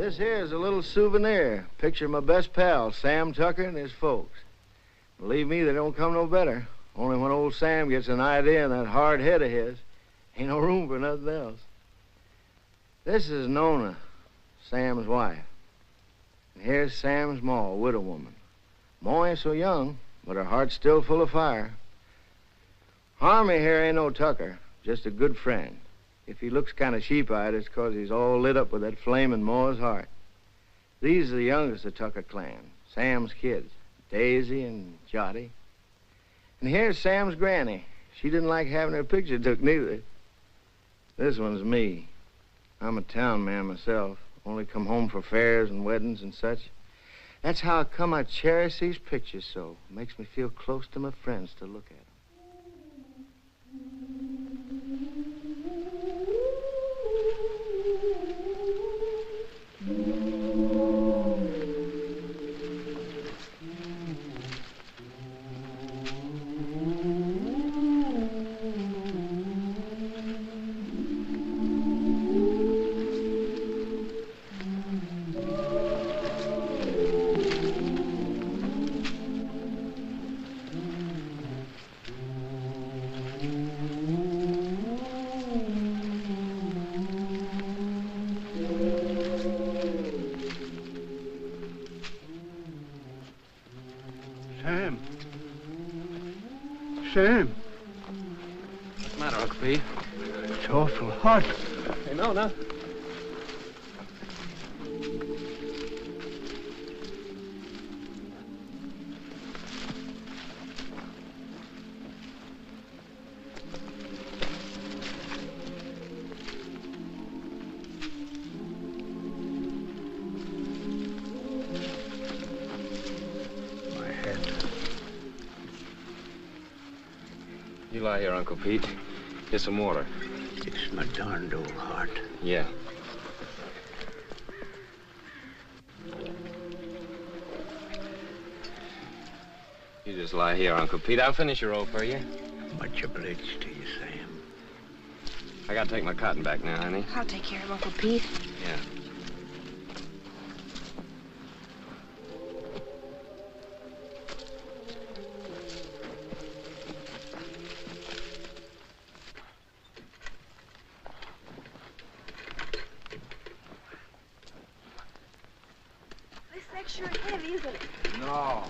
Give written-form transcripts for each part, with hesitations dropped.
This here is a little souvenir. Picture of my best pal, Sam Tucker, and his folks. Believe me, they don't come no better. Only when old Sam gets an idea in that hard head of his, ain't no room for nothing else. This is Nona, Sam's wife. And here's Sam's ma, a widow woman. Ma ain't so young, but her heart's still full of fire. Harmony here ain't no Tucker, just a good friend. If he looks kind of sheep-eyed, it's 'cause he's all lit up with that flame in Ma's heart. These are the youngest of Tucker clan, Sam's kids, Daisy and Jotty. And here's Sam's granny. She didn't like having her picture took neither. This one's me. I'm a town man myself, only come home for fairs and weddings and such. That's how come I cherish these pictures so. Makes me feel close to my friends to look at them. Sam. What's the matter, Uncle Pete? It's awful hot. Hey, Nona. You lie here, Uncle Pete. Get some water. It's my darned old heart. Yeah. You just lie here, Uncle Pete. I'll finish your roll for you. Much obliged to you, Sam. I gotta take my cotton back now, honey. I'll take care of Uncle Pete. Yeah. Sure heavy, isn't it? No.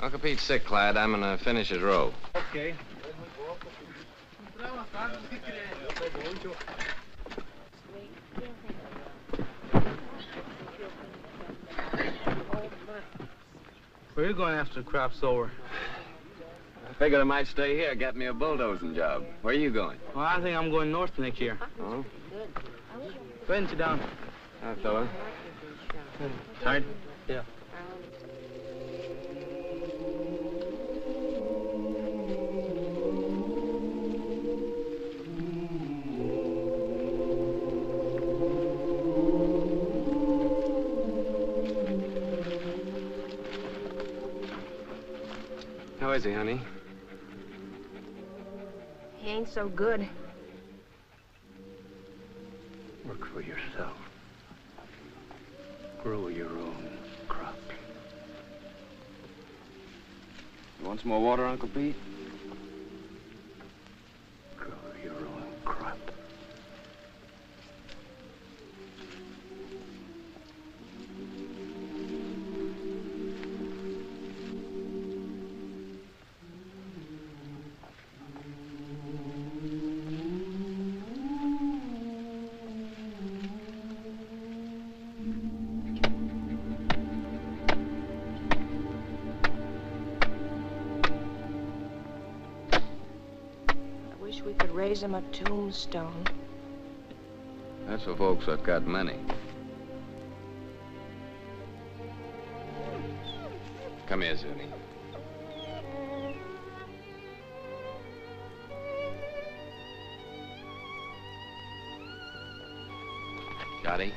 Uncle Pete's sick, Clyde. I'm gonna finish his row. Okay. Where are you going after the crop's over? I figured I might stay here, get me a bulldozing job. Where are you going? Well, I think I'm going north next year. Oh? Go ahead and sit down. Hi, fella. Tired? Yeah. How is he, honey? He ain't so good. Work for yourself. Grow your own crops. You want some more water, Uncle Pete? Grow your own crop. We could raise him a tombstone. That's for folks that got money. Come here, Zuni. Jotty.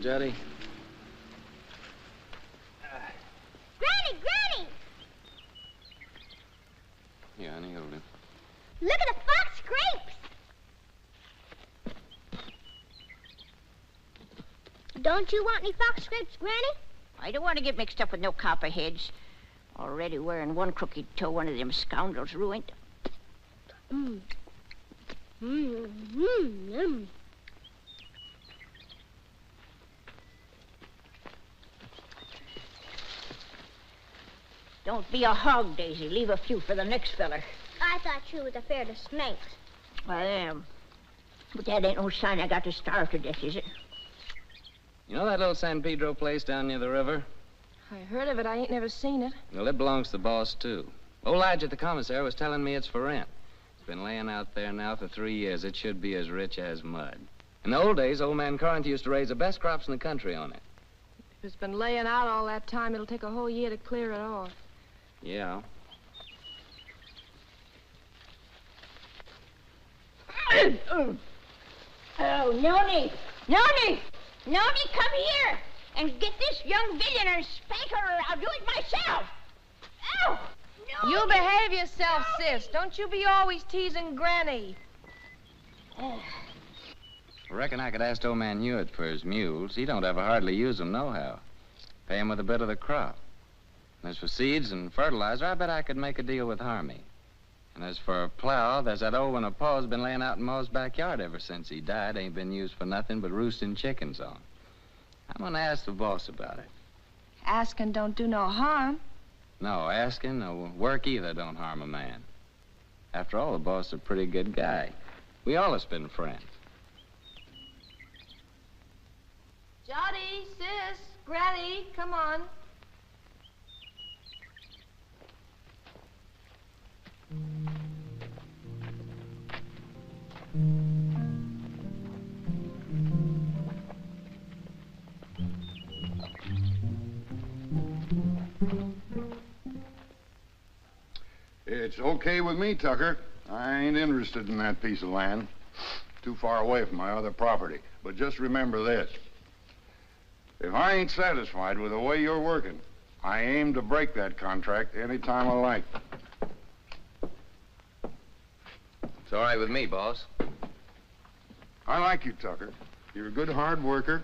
Juddy. Granny, Granny! Yeah, honey, hold it. Look at the fox grapes! Don't you want any fox grapes, Granny? I don't want to get mixed up with no copperheads. Already wearing one crooked toe one of them scoundrels ruined. Mmm. Mmm. Mmm. Mmm. Don't be a hog, Daisy. Leave a few for the next feller. I thought you was afraid of snakes. I am. But that ain't no sign I got to starve to death, is it? You know that little San Pedro place down near the river? I heard of it. I ain't never seen it. Well, it belongs to the boss, too. Old Lige at the commissary was telling me it's for rent. It's been laying out there now for 3 years. It should be as rich as mud. In the old days, old man Corinth used to raise the best crops in the country on it. If it's been laying out all that time, it'll take a whole year to clear it off. Yeah. Oh, Noni! Noni! Noni, come here and get this young villain and spank her or I'll do it myself. Ow! Noni! You behave yourself, sis. Don't you be always teasing Granny. I reckon I could ask old man Hewitt for his mules. He don't ever hardly use them nohow. Pay him with a bit of the crop. And as for seeds and fertilizer, I bet I could make a deal with Harmy. And as for a plow, there's that old one of Pa's been laying out in Ma's backyard ever since he died. Ain't been used for nothing but roosting chickens on. I'm gonna ask the boss about it. Asking don't do no harm. No, asking or work either don't harm a man. After all, the boss is a pretty good guy. We all have been friends. Jody, sis, Granny, come on. It's okay with me, Tucker. I ain't interested in that piece of land. Too far away from my other property. But just remember this. If I ain't satisfied with the way you're working, I aim to break that contract any time I like. It's all right with me, boss. I like you, Tucker. You're a good hard worker,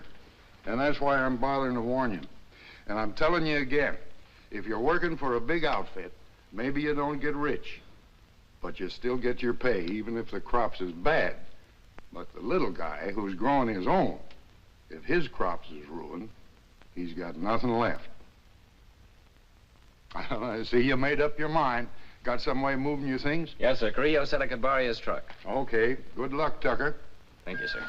and that's why I'm bothering to warn you. And I'm telling you again, if you're working for a big outfit, maybe you don't get rich, but you still get your pay, even if the crops is bad. But the little guy who's growing his own, if his crops is ruined, he's got nothing left. I see you made up your mind. Got some way of moving your things? Yes, sir. Carrillo said I could borrow his truck. Okay. Good luck, Tucker. Thank you, sir.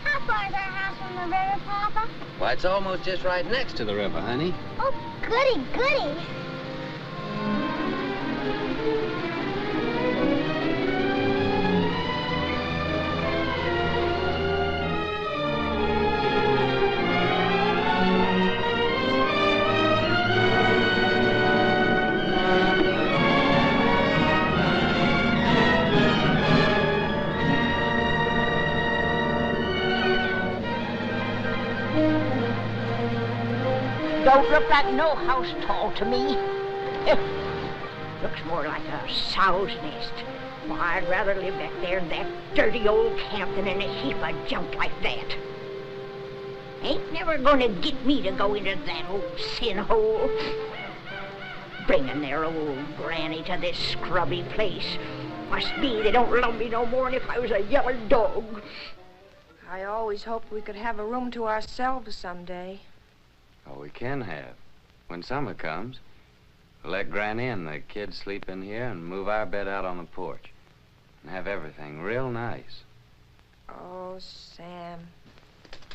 How far is our house from the river, Papa? Why, it's almost just right next to the river, honey. Oh, goody, goody. Don't look like no house tall to me. Looks more like a sow's nest. Well, I'd rather live back there in that dirty old camp than in a heap of junk like that. Ain't never gonna get me to go into that old sin hole. Bringing their old granny to this scrubby place. Must be they don't love me no more than if I was a yellow dog. I always hoped we could have a room to ourselves someday. Oh, we can have. When summer comes, we'll let Granny and the kids sleep in here and move our bed out on the porch. And have everything real nice. Oh, Sam.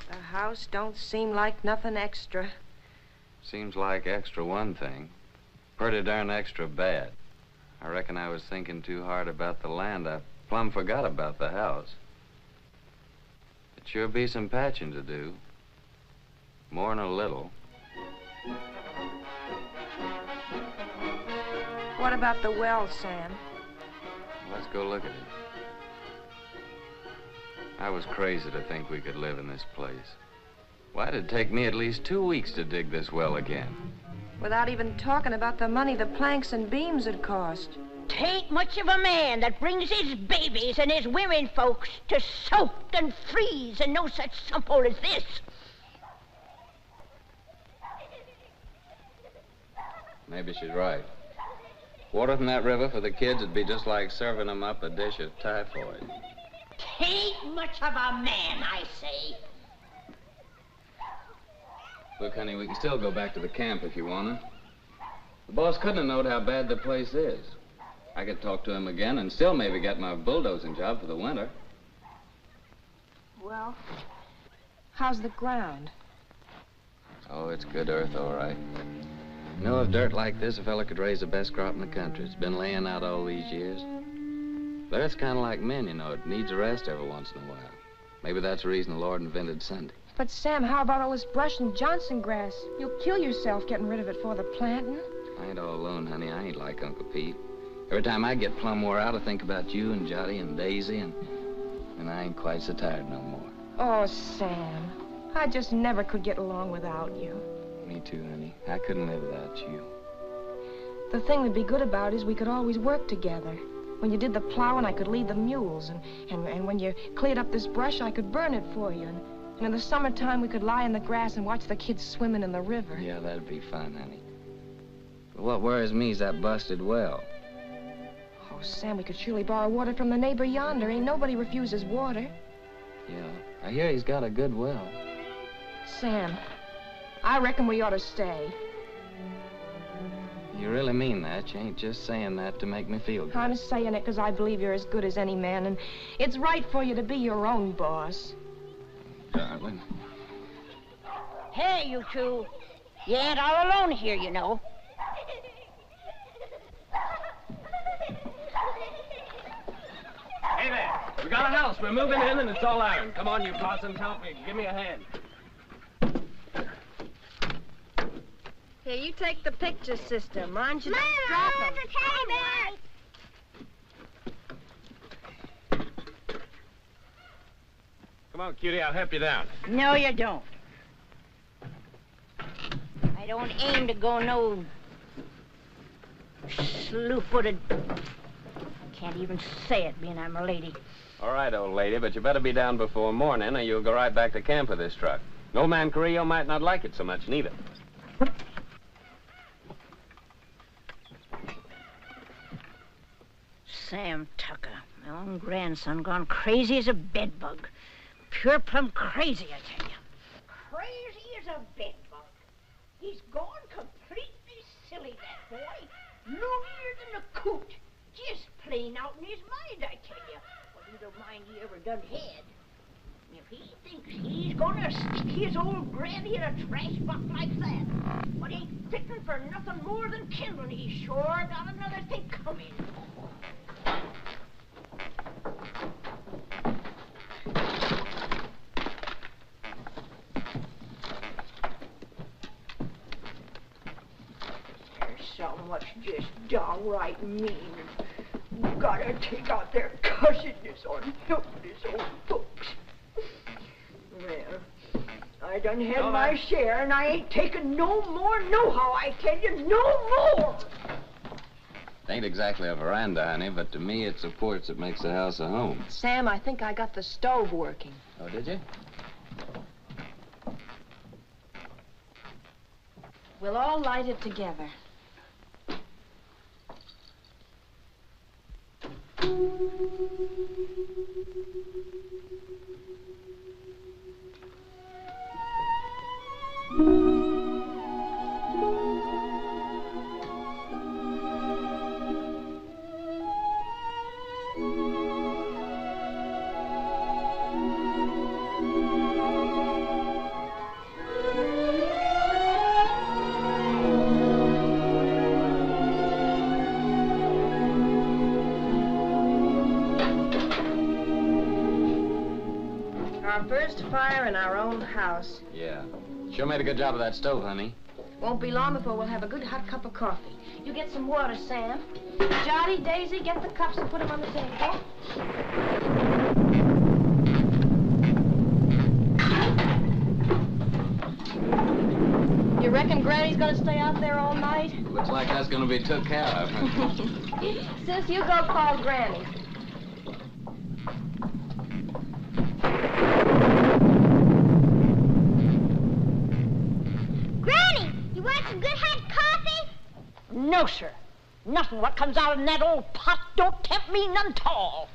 The house don't seem like nothing extra. Seems like extra one thing. Pretty darn extra bad. I reckon I was thinking too hard about the land. I plumb forgot about the house. It sure be some patching to do. More'n a little. What about the well, Sam? Let's go look at it. I was crazy to think we could live in this place. Why'd it take me at least 2 weeks to dig this well again? Without even talking about the money the planks and beams had cost. Tain't much of a man that brings his babies and his women folks to soak and freeze and no such simple as this. Maybe she's right. Water from that river for the kids would be just like serving them up a dish of typhoid. Tain't much of a man, I say. Look, honey, we can still go back to the camp if you want to. The boss couldn't have known how bad the place is. I could talk to him again and still maybe get my bulldozing job for the winter. Well, how's the ground? Oh, it's good earth, all right. You know, if dirt like this, a fella could raise the best crop in the country. It's been laying out all these years. The earth's kind of like men, you know. It needs a rest every once in a while. Maybe that's the reason the Lord invented Sunday. But, Sam, how about all this brush and Johnson grass? You'll kill yourself getting rid of it for the planting. I ain't all alone, honey. I ain't like Uncle Pete. Every time I get plumb wore out, I think about you and Jotty and Daisy, and I ain't quite so tired no more. Oh, Sam, I just never could get along without you. Me too, honey. I couldn't live without you. The thing that'd be good about it is we could always work together. When you did the plowing, I could lead the mules, and when you cleared up this brush, I could burn it for you. And in the summertime, we could lie in the grass and watch the kids swimming in the river. Yeah, that'd be fun, honey. But what worries me is that busted well. Oh, Sam, we could surely borrow water from the neighbor yonder. Ain't nobody refuses water. Yeah, I hear he's got a good well. Sam, I reckon we ought to stay. You really mean that? You ain't just saying that to make me feel good. I'm saying it because I believe you're as good as any man, and it's right for you to be your own boss. Darling. Hey, you two. You ain't all alone here, you know. Hey there. We got a house. We're moving in, and it's all iron. Come on, you possums. Help me. Give me a hand. Here, you take the picture, sister. Mind you Mama, don't drop 'em. there's a teddy bear. Come on, cutie. I'll help you down. No, you don't. I don't aim to go no slew-footed. Can't even say it, being I'm a lady. All right, old lady, but you better be down before morning, or you'll go right back to camp with this truck. And old man Carrillo might not like it so much, neither. Sam Tucker, my own grandson, gone crazy as a bedbug. Pure plumb crazy, I tell you. Crazy as a bedbug. He's gone completely silly, that boy. Loonier than a coot. Just plain out in his mind, I tell you. What little mind he ever done had. If he thinks he's gonna stick his old granny in a trash box like that, but ain't fitting for nothing more than kindling, he's sure got another thing coming. There's some what's just downright mean. Gotta take out their cussedness on helpless old folks. Well, I done had my share, and I ain't taking no more nohow, I tell you, no more! It ain't exactly a veranda, honey, but to me it's a porch that makes the house a home. Sam, I think I got the stove working. Oh, did you? We'll all light it together. Our first fire in our own house. Yeah. Sure made a good job of that stove, honey. Won't be long before we'll have a good hot cup of coffee. You get some water, Sam. Jotty, Daisy, get the cups and put them on the table. You reckon Granny's gonna stay out there all night? Looks like that's gonna be took care of. Sis, you go call Granny. Granny, you want some good hot coffee? No, sir. Nothing what comes out in that old pot don't tempt me none at all.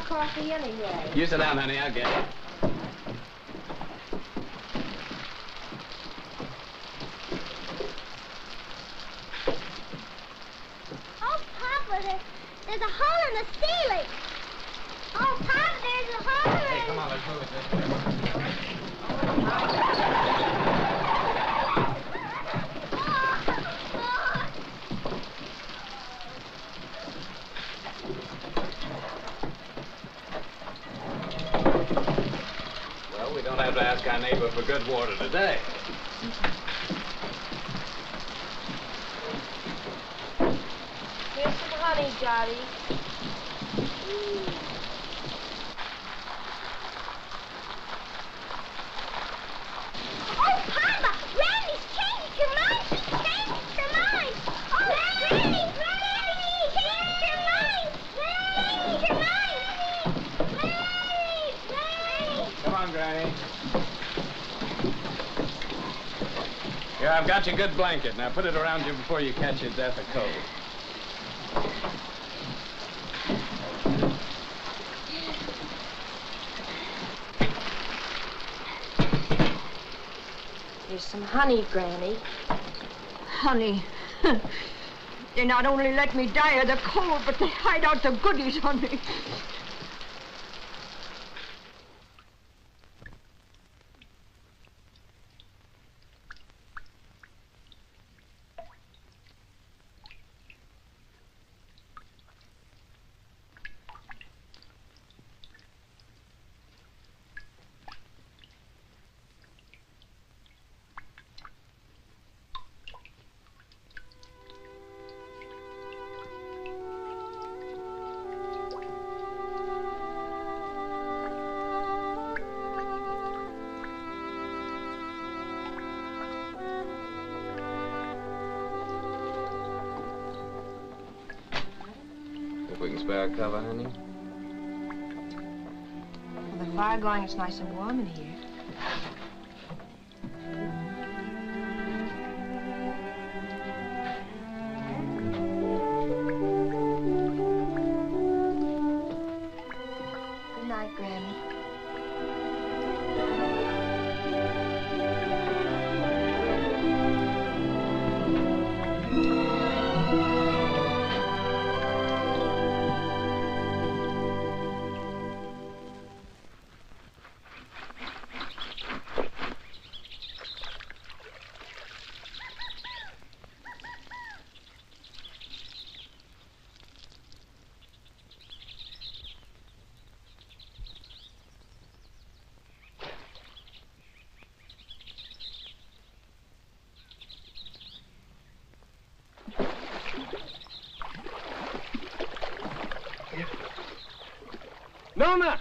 Coffee anyway. You sit down, honey. I'll get it. Oh, Papa, there's a hole in the ceiling. Oh, Papa, there's a hole in the... Hey, come on, let's move it this way. We don't have to ask our neighbor for good water today. Here's some honey, Jotty. Oh, Papa, Granny's changed her mind. She's changed her mind. Oh, Granny, changed her mind. Changed her mind. Granny. Come on, Granny. Here, I've got your good blanket. Now put it around you before you catch your death of cold. Here's some honey, Granny. Honey, they not only let me die of the cold, but they hide out the goodies on me. If we can spare a cover, honey. With the fire going, it's nice and warm in here. Good night, Granny. Nona!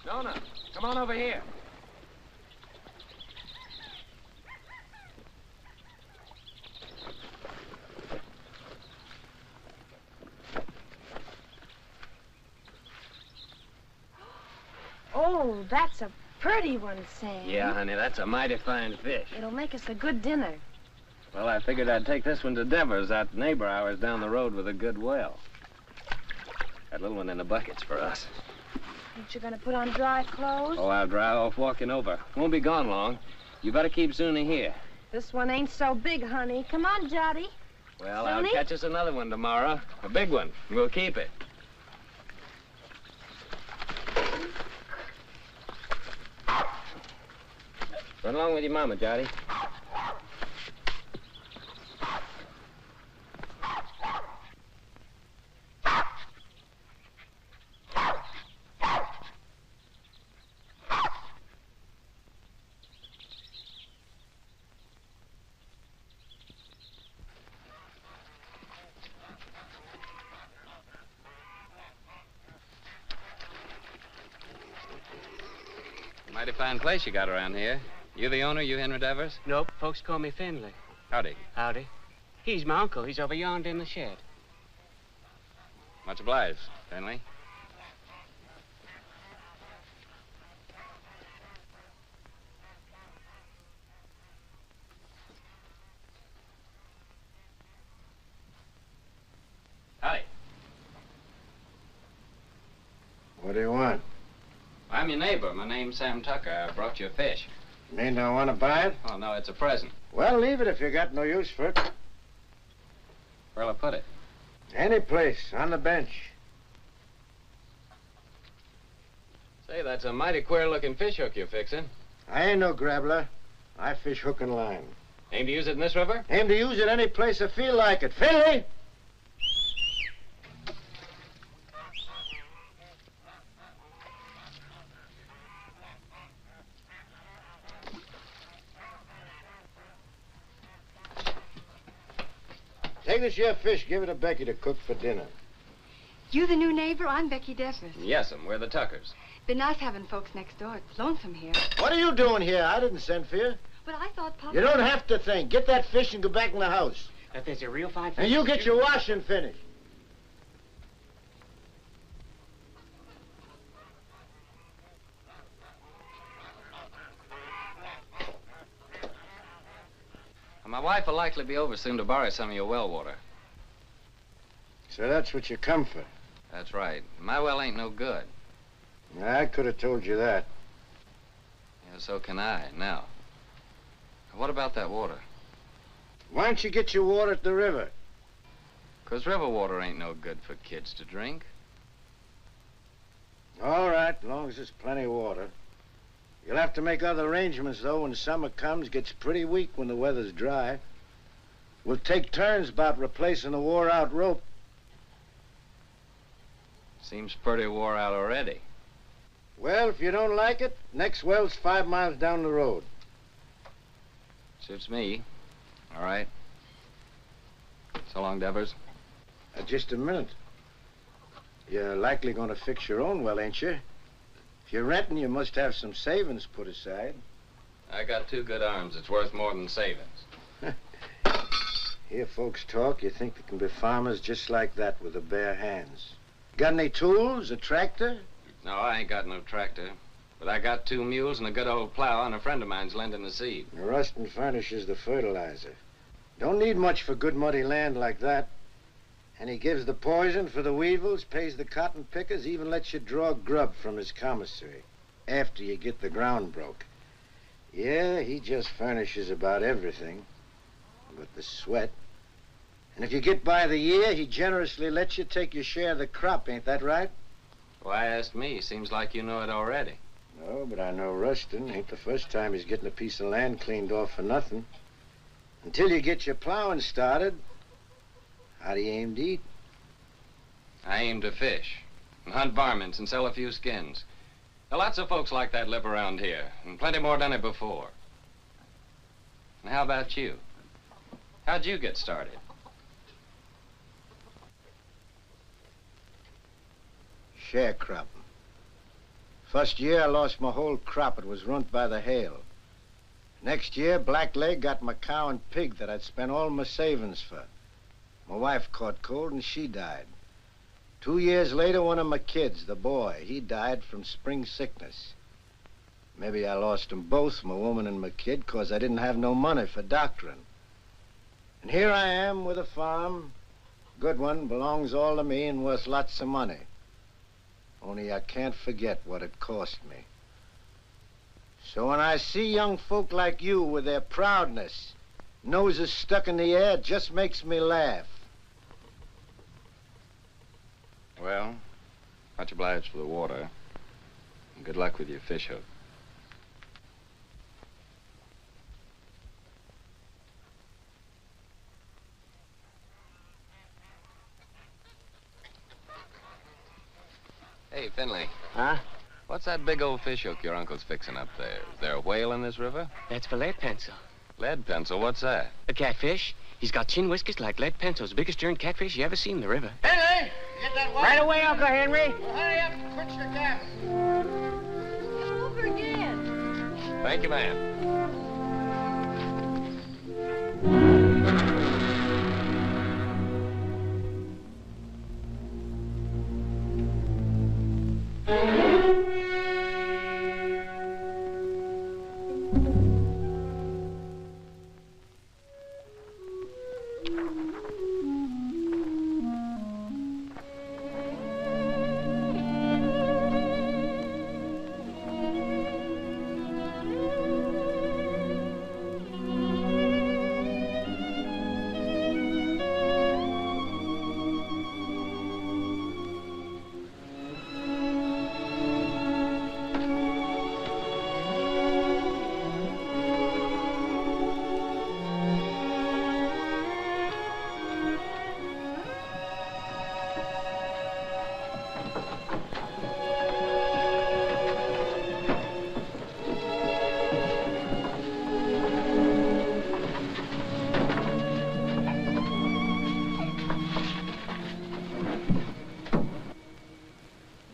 Nona, come on over here. Oh, that's a pretty one, Sam. Yeah, honey, that's a mighty fine fish. It'll make us a good dinner. Well, I figured I'd take this one to Devers, that neighbor of ours down the road with a good well. That little one in the bucket's for us. Ain't you gonna put on dry clothes? Oh, I'll dry off walking over. Won't be gone long. You better keep Zuni here. This one ain't so big, honey. Come on, Jotty. Well, Zuni? I'll catch us another one tomorrow. A big one. We'll keep it. Run along with your mama, Jotty. Mighty fine place you got around here. You the owner, you Henry Devers? Nope, folks call me Finley. Howdy. Howdy. He's my uncle. He's over yonder in the shed. Much obliged, Finley. Howdy. What do you want? I'm your neighbor. My name's Sam Tucker. I brought you a fish. Mean don't want to buy it? Oh, no, it's a present. Well, leave it if you got no use for it. Where'll I put it? Any place, on the bench. Say, that's a mighty queer-looking fish hook you're fixing. I ain't no grabbler. I fish hook and line. Aim to use it in this river? Aim to use it any place I feel like it. Finley! Take this here fish, give it to Becky to cook for dinner. You the new neighbor? I'm Becky Devers. Yes'm, we're the Tuckers. Been nice having folks next door. It's lonesome here. What are you doing here? I didn't send for you. But I thought Papa... You don't have to think. Get that fish and go back in the house. That there's a real fine fish. And you get your washing finished. My wife will likely be over soon to borrow some of your well water. So that's what you come for. That's right. My well ain't no good. I could have told you that. Yeah, so can I. Now, what about that water? Why don't you get your water at the river? 'Cause river water ain't no good for kids to drink. All right, as long as there's plenty of water. You'll have to make other arrangements, though, when summer comes. Gets pretty weak when the weather's dry. We'll take turns about replacing the wore-out rope. Seems pretty wore out already. Well, if you don't like it, next well's 5 miles down the road. Suits me. All right. So long, Devers. Just a minute. You're likely going to fix your own well, ain't you? If you're renting, you must have some savings put aside. I got 2 good arms. It's worth more than savings. Hear folks talk, you think there can be farmers just like that with the bare hands. Got any tools, a tractor? No, I ain't got no tractor. But I got 2 mules and a good old plow, and a friend of mine's lending the seed. The Rustin furnishes the fertilizer. Don't need much for good muddy land like that. And he gives the poison for the weevils, pays the cotton pickers, even lets you draw grub from his commissary after you get the ground broke. Yeah, he just furnishes about everything but the sweat. And if you get by the year, he generously lets you take your share of the crop, ain't that right? Why ask me? Seems like you know it already. No, but I know Rustin. Ain't the first time he's getting a piece of land cleaned off for nothing. Until you get your plowing started, how do you aim to eat? I aim to fish and hunt varmints and sell a few skins. Now, lots of folks like that live around here, and plenty more done it before. And how about you? How'd you get started? Sharecropping. First year, I lost my whole crop. It was ruined by the hail. Next year, Blackleg got my cow and pig that I'd spent all my savings for. My wife caught cold and she died. 2 years later, one of my kids, the boy, he died from spring sickness. Maybe I lost them both, my woman and my kid, 'cause I didn't have no money for doctoring. And here I am with a farm. Good one, belongs all to me and worth lots of money. Only I can't forget what it cost me. So when I see young folk like you with their proudness, noses stuck in the air, it just makes me laugh. Well, much obliged for the water. And good luck with your fish hook. Hey, Finley. Huh? What's that big old fish hook your uncle's fixing up there? Is there a whale in this river? That's for lead pencil. Lead pencil? What's that? A catfish. He's got chin whiskers like lead pencils. Biggest darn catfish you ever seen in the river. Henry, get that water. Right away, Uncle Henry. Well, hurry up and quit your gabbing. Over again. Thank you, ma'am.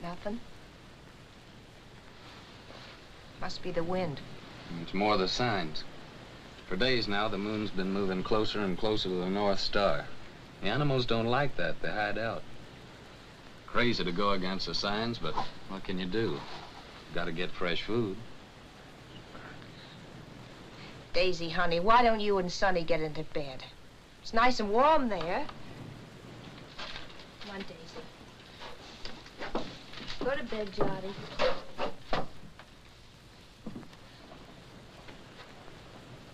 Nothing? Must be the wind. It's more the signs. For days now, the moon's been moving closer and closer to the North Star. The animals don't like that. They hide out. Crazy to go against the signs, but what can you do? Gotta get fresh food. Daisy, honey, why don't you and Sonny get into bed? It's nice and warm there. Come on, Daisy. Go to bed, Johnny.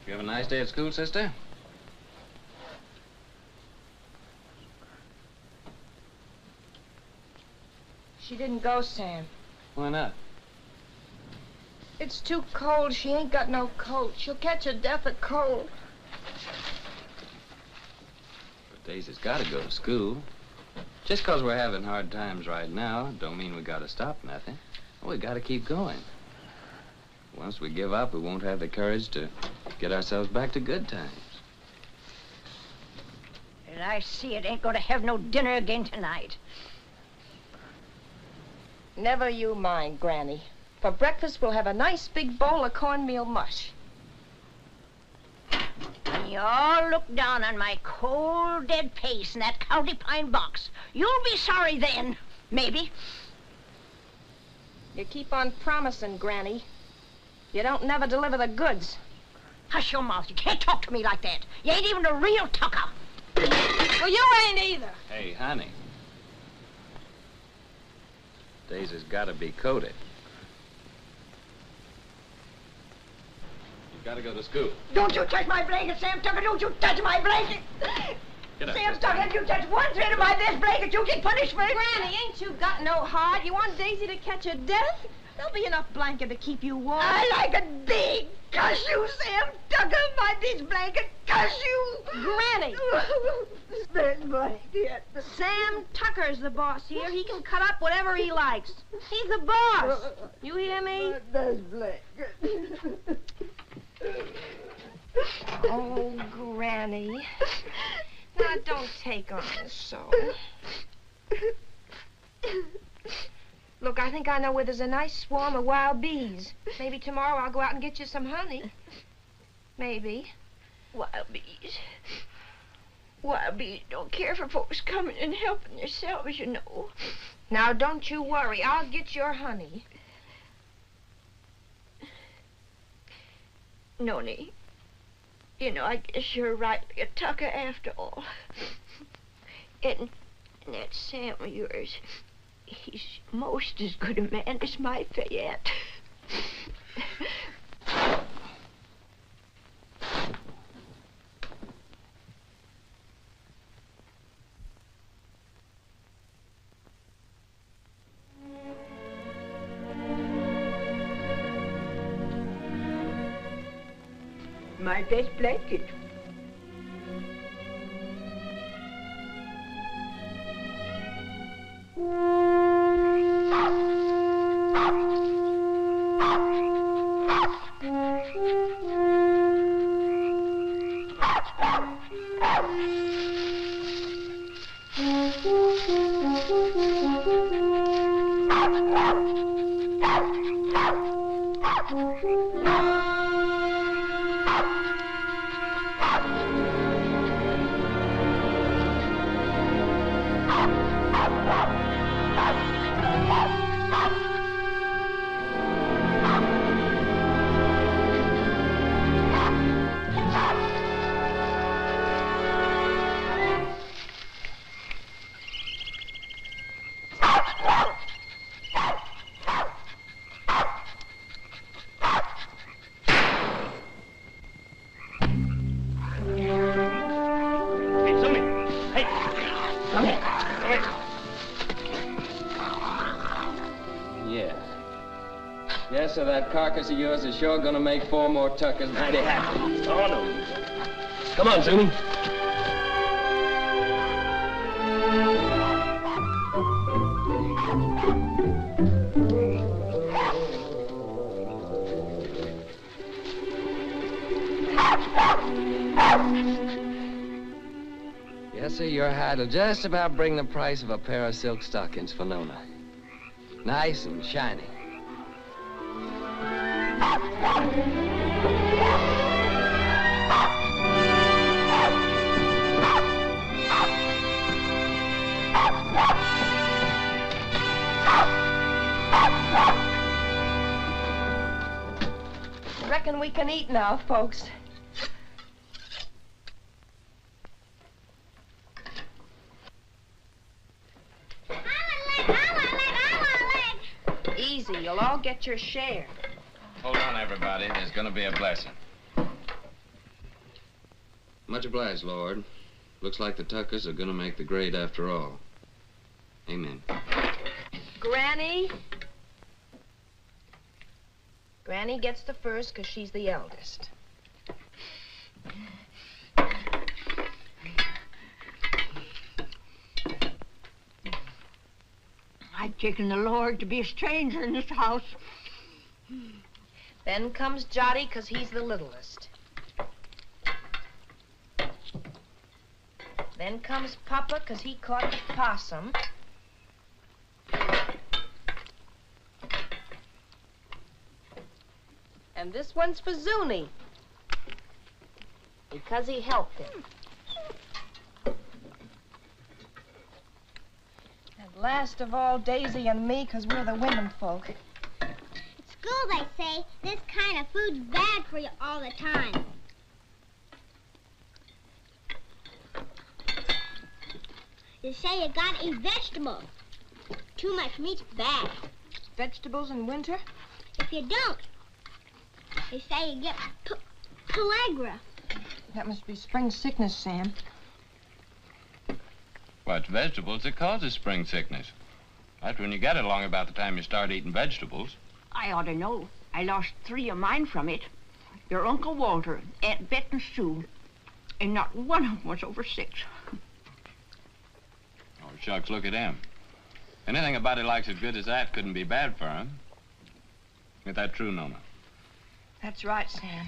You have a nice day at school, sister? She didn't go, Sam. Why not? It's too cold. She ain't got no coat. She'll catch a death of cold. But Daisy's gotta go to school. Just 'cause we're having hard times right now, don't mean we gotta stop nothing. We gotta keep going. Once we give up, we won't have the courage to get ourselves back to good times. And I see it ain't gonna have no dinner again tonight. Never you mind, Granny. For breakfast, we'll have a nice big bowl of cornmeal mush. When you all look down on my cold, dead face in that county pine box, you'll be sorry then, maybe. You keep on promising, Granny. You don't never deliver the goods. Hush your mouth. You can't talk to me like that. You ain't even a real tucker. Well, you ain't either. Hey, honey. Daisy's gotta be coated. You've gotta go to school. Don't you touch my blanket, Sam Tucker. Don't you touch my blanket. Get up, Sam sister. Tucker, if you touch one thread of my best blanket, you get punishment. Granny, ain't you got no heart? You want Daisy to catch a death? There'll be enough blanket to keep you warm. I like it big. Cuss you, Sam Tucker. My big blanket. Cuss you. Granny! This blanket. Sam Tucker's the boss here. He can cut up whatever he likes. He's the boss. You hear me? This blanket. Oh, Granny. Now, don't take on so. Look, I think I know where there's a nice swarm of wild bees. Maybe tomorrow I'll go out and get you some honey. Maybe. Wild bees. Wild bees don't care for folks coming and helping themselves, you know. Now, don't you worry. I'll get your honey. Noni, you know, I guess you're right, a Tucker after all. And that Sam of yours, He's most as good a man as my Fayette. My best blanket. So that carcass of yours is sure gonna make 4 more tuckers mighty happy. Oh, no. Come on, Zuni. Yes, sir, your hide'll just about bring the price of a pair of silk stockings for Nona. Nice and shiny. Reckon we can eat now, folks. Easy, you'll all get your share. Hold on, everybody. There's gonna be a blessing. Much obliged, Lord. Looks like the tuckers are gonna make the grade after all. Amen. Granny? Granny gets the first because she's the eldest. I've taken the Lord to be a stranger in this house. Then comes Jotty because he's the littlest. Then comes Papa because he caught the possum. And this one's for Zuni because he helped him. And last of all, Daisy and me because we're the women folk. School, they say this kind of food's bad for you all the time. They say you gotta eat vegetables. Too much meat's bad. Vegetables in winter? If you don't, they say you get pellagra. That must be spring sickness, Sam. Well, it's vegetables that causes spring sickness. That's when you get it along about the time you start eating vegetables. I ought to know. I lost 3 of mine from it. Your Uncle Walter, Aunt Bet and Sue. And not one of them was over 6. Oh, shucks, look at him. Anything a body likes as good as that couldn't be bad for him. Is that true, Nona? That's right, Sam.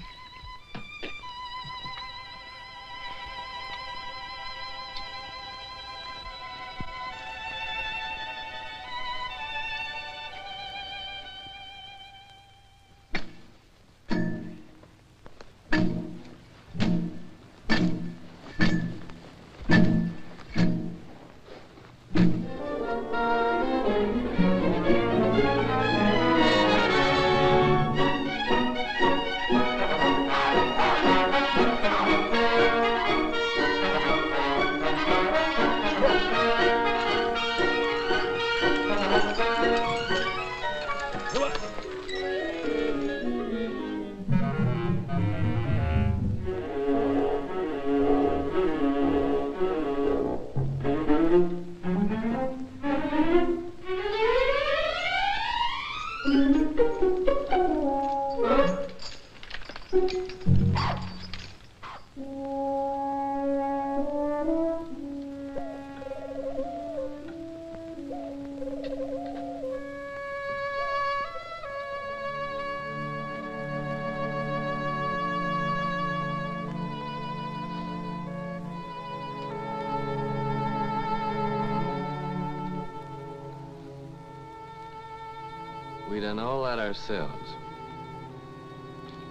We done all that ourselves.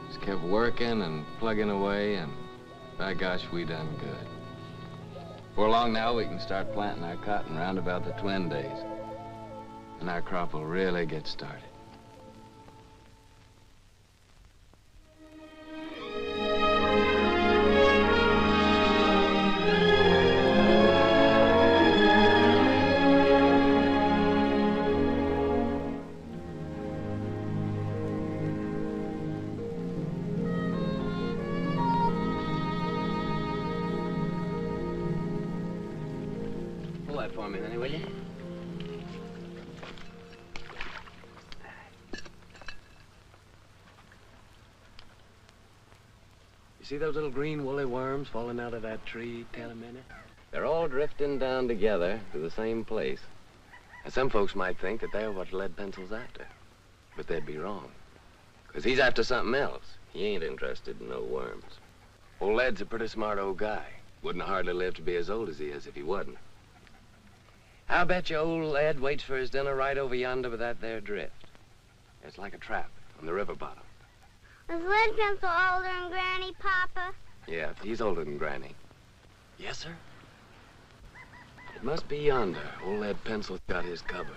Just kept working and plugging away, and by gosh, we done good. Before long now, we can start planting our cotton round about the twin days. And our crop will really get started. Pull that for me, honey, will you? You see those little green woolly worms falling out of that tree, Taylor Minnie? They're all drifting down together to the same place. And some folks might think that they're what Lead Pencil's after. But they'd be wrong. Because he's after something else. He ain't interested in no worms. Old Lead's a pretty smart old guy. Wouldn't hardly live to be as old as he is if he wasn't. I'll bet you old Ed waits for his dinner right over yonder with that there drift. It's like a trap on the river bottom. Is Lead Pencil older than Granny, Papa? Yeah, he's older than Granny. Yes, sir? It must be yonder. Old Lead Pencil's got his covered.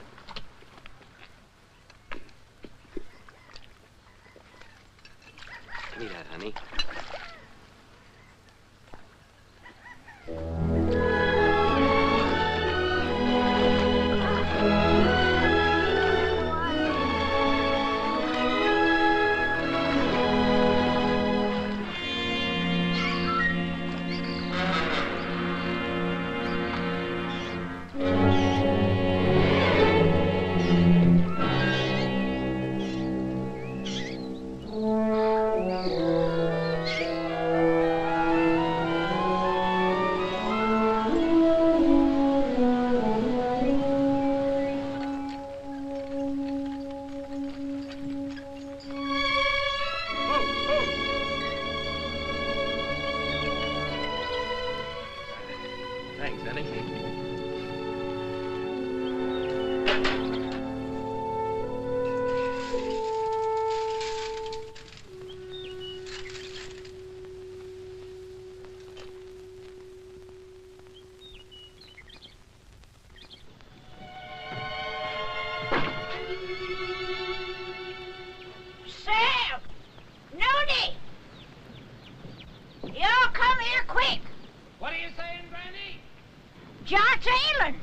Give me that, honey. Thanks, honey. Sam! Nody! Y'all come here quick. What are you saying, Granny? John's ailing.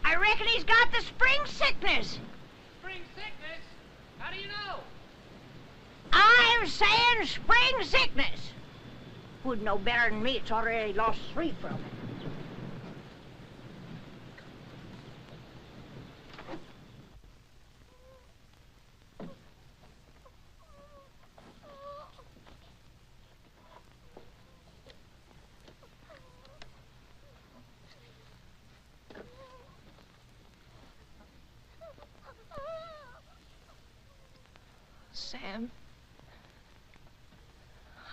I reckon he's got the spring sickness. Spring sickness? How do you know? I'm saying spring sickness. Who'd know better than me? It's already lost 3 from it. Sam.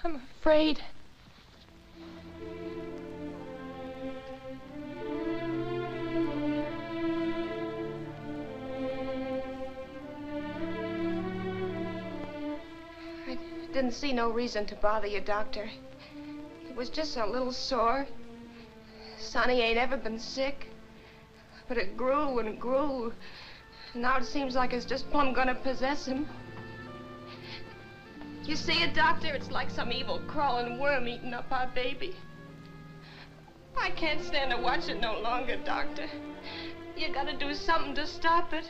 I'm afraid. I didn't see no reason to bother you, Doctor. It was just a little sore. Sonny ain't ever been sick. But it grew and grew. Now it seems like it's just plumb gonna possess him. You see it, Doctor? It's like some evil crawling worm eating up our baby. I can't stand to watch it no longer, Doctor. You gotta do something to stop it.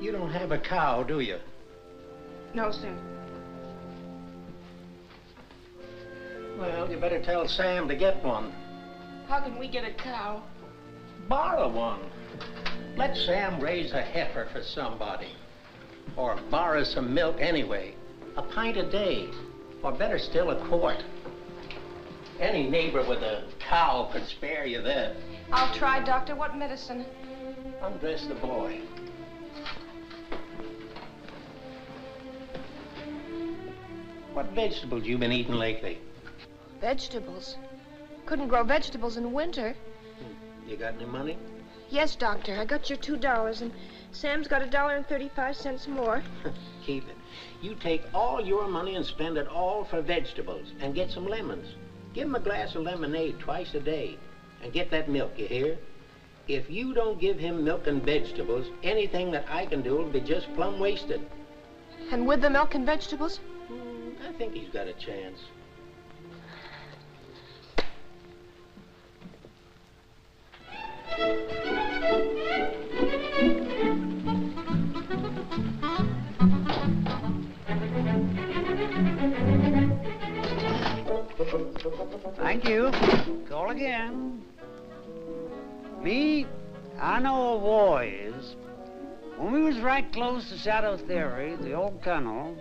You don't have a cow, do you? No, sir. Well, you better tell Sam to get one. How can we get a cow? Borrow one. Let Sam raise a heifer for somebody. Or borrow some milk anyway. A pint a day. Or better still, a quart. Any neighbor with a cow could spare you that. I'll try, Doctor. What medicine? Undress the boy. What vegetables you been eating lately? Vegetables. Couldn't grow vegetables in winter. You got any money? Yes, Doctor. I got your $2, and Sam's got $1.35 more. Keep it. You take all your money and spend it all for vegetables, and get some lemons. Give him a glass of lemonade twice a day, and get that milk, you hear? If you don't give him milk and vegetables, anything that I can do will be just plumb wasted. And with the milk and vegetables? I think he's got a chance. Thank you. Call again. Me, I know a boy is. When we was right close to Shadow Theory, the old colonel,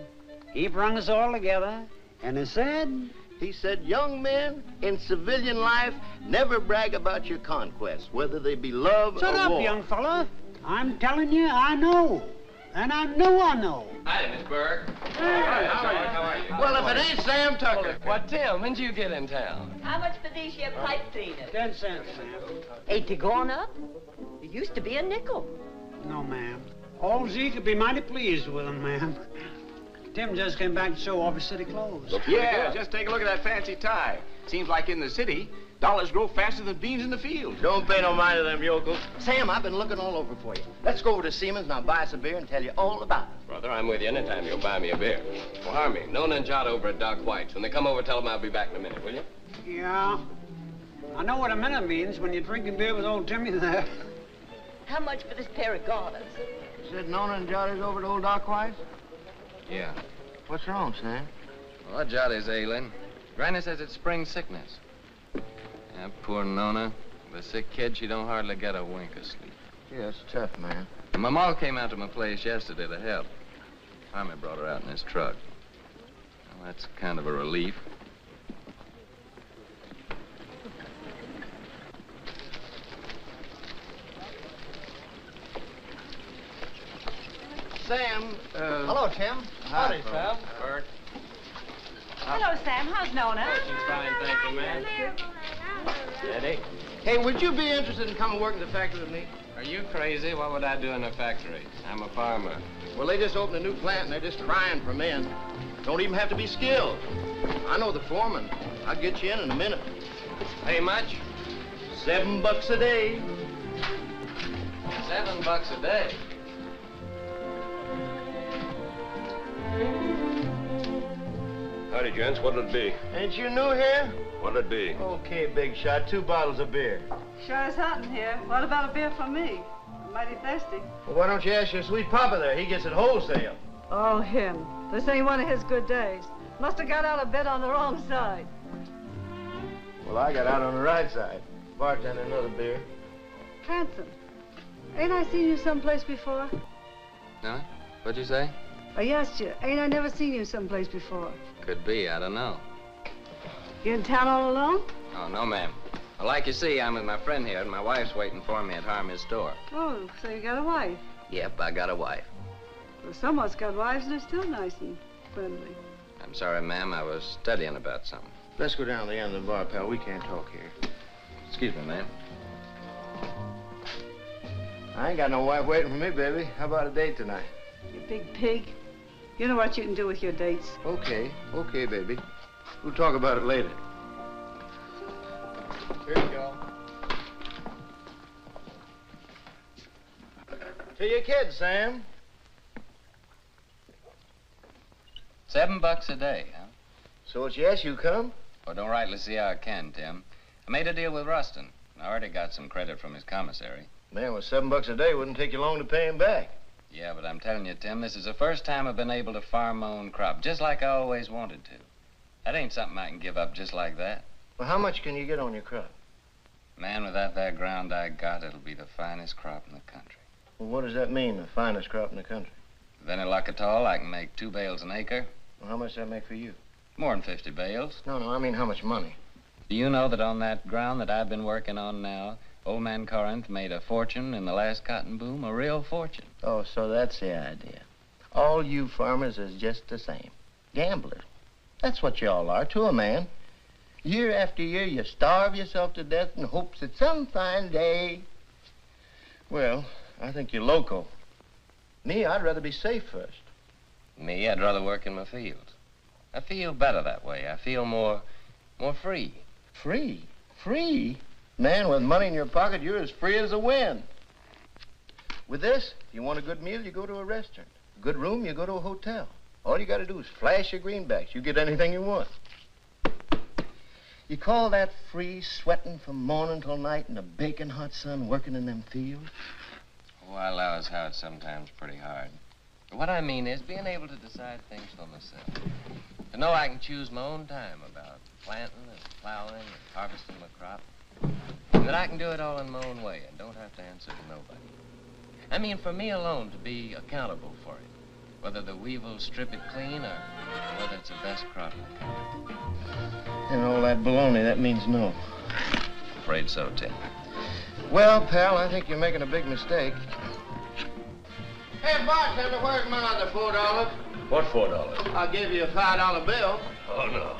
he brung us all together, and he said... He said, young men in civilian life, never brag about your conquests, whether they be love Shut or up, war. young fella. I'm telling you, I know. And I know I know. Hi, Miss Burke. How are you? Well, if it ain't Sam Tucker. What, Tim, when'd you get in town? How much for these here pipe cleaners? 10 cents, ma'am. Ain't they gone up? It used to be a nickel. No, ma'am. Old Zeke could be mighty pleased with them, ma'am. Tim just came back to show off his city clothes. Yeah, just take a look at that fancy tie. Seems like in the city, dollars grow faster than beans in the field. Don't pay no mind to them yokels. Sam, I've been looking all over for you. Let's go over to Siemens and I'll buy us a beer and tell you all about it. Brother, I'm with you anytime you'll buy me a beer. Well, Harmy, Nona and Jot over at Doc White's. When they come over, tell them I'll be back in a minute, will you? Yeah. I know what a minute means when you're drinking beer with old Timmy there. How much for this pair of garters? You said Nona and Johnny's over to old Doc White's? Yeah. What's wrong, Sam? Well, Johnny's ailing. Granny says it's spring sickness. Yeah, poor Nona. The sick kid, she don't hardly get a wink of sleep. Yeah, it's tough, man. And my ma came out to my place yesterday to help. Harmy brought her out in his truck. Well, that's kind of a relief. Sam, Hello, Tim. Howdy, Sam. Bert. Hello, Sam. How's Nona? She's fine, thank you, ma'am. Eddie? Hey, would you be interested in coming work in the factory with me? Are you crazy? What would I do in a factory? I'm a farmer. Well, they just opened a new plant and they're just crying for men. Don't even have to be skilled. I know the foreman. I'll get you in a minute. Pay much? $7 a day. $7 a day? Howdy, gents. What'll it be? Ain't you new here? What'll it be? Okay, big shot. 2 bottles of beer. Sure is hot in here. What about a beer for me? I'm mighty thirsty. Well, why don't you ask your sweet papa there? He gets it wholesale. Oh, him. This ain't one of his good days. Must have got out of bed on the wrong side. Well, I got out on the right side. Bartender, another beer. Hanson, ain't I seen you someplace before? Huh? What'd you say? I asked you, ain't I never seen you someplace before? Could be, I don't know. You in town all alone? Oh, no, ma'am. Well, like you see, I'm with my friend here, and my wife's waiting for me at Harmy's store. Oh, so you got a wife. Yep, I got a wife. Well, someone's got wives and they're still nice and friendly. I'm sorry, ma'am. I was studying about something. Let's go down to the end of the bar, pal. We can't talk here. Excuse me, ma'am. I ain't got no wife waiting for me, baby. How about a date tonight? You big pig. You know what you can do with your dates. Okay, baby. We'll talk about it later. Here you go. To your kids, Sam. $7 a day, huh? So it's yes, you come? Well, don't rightly see how I can, Tim. I made a deal with Ruston. I already got some credit from his commissary. Man, with $7 a day, wouldn't take you long to pay him back. Yeah, but I'm telling you, Tim, this is the first time I've been able to farm my own crop, just like I always wanted to. That ain't something I can give up just like that. Well, how much can you get on your crop? Man, without that ground I got, it'll be the finest crop in the country. Well, what does that mean, the finest crop in the country? With any luck at all, I can make 2 bales an acre. Well, how much does that make for you? More than 50 bales. No, I mean how much money? Do you know that on that ground that I've been working on now, old man Corinth made a fortune in the last cotton boom, a real fortune. Oh, so that's the idea. All you farmers is just the same. Gamblers. That's what you all are, to a man. Year after year, you starve yourself to death in hopes that some fine day... Well, I think you're loco. Me, I'd rather be safe first. Me, I'd rather work in my fields. I feel better that way. I feel more free. Free? Free? Man, with money in your pocket, you're as free as the wind. With this, if you want a good meal, you go to a restaurant. A good room, you go to a hotel. All you got to do is flash your greenbacks. You get anything you want. You call that free, sweating from morning till night in the baking hot sun, working in them fields? Oh, I allow as how it's sometimes pretty hard. But what I mean is being able to decide things for myself. To know I can choose my own time about planting and plowing and harvesting my crop. And that I can do it all in my own way and don't have to answer to nobody. I mean, for me alone to be accountable for it. Whether the weevils strip it clean or whether it's the best crop in the country. And all that baloney, that means no. Afraid so, Tim. Well, pal, I think you're making a big mistake. Hey, bartender, where's my other $4? What $4? I'll give you a $5 bill. Oh, no.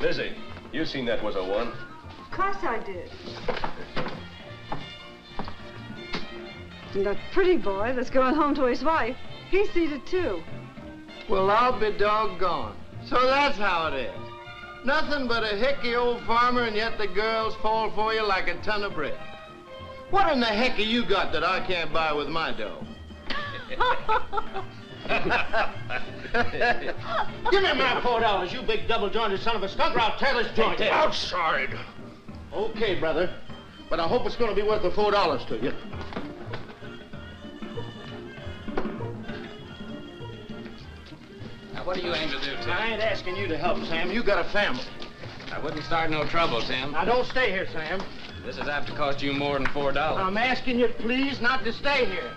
Lizzie, you seen that was a 1. Of course I did. And that pretty boy that's going home to his wife, he sees it too. Well, I'll be doggone. So that's how it is. Nothing but a hickey old farmer, and yet the girls fall for you like a ton of brick. What in the heck have you got that I can't buy with my dough? Give me my $4, you big double-jointed son of a skunk, or I'll tear this joint. Outside. Okay, brother. But I hope it's going to be worth the $4 to you. Now, what do you aim to do, Tim? I ain't asking you to help, Sam. You got a family. I wouldn't start no trouble, Tim. Now, don't stay here, Sam. This is apt to cost you more than $4. I'm asking you, please, not to stay here.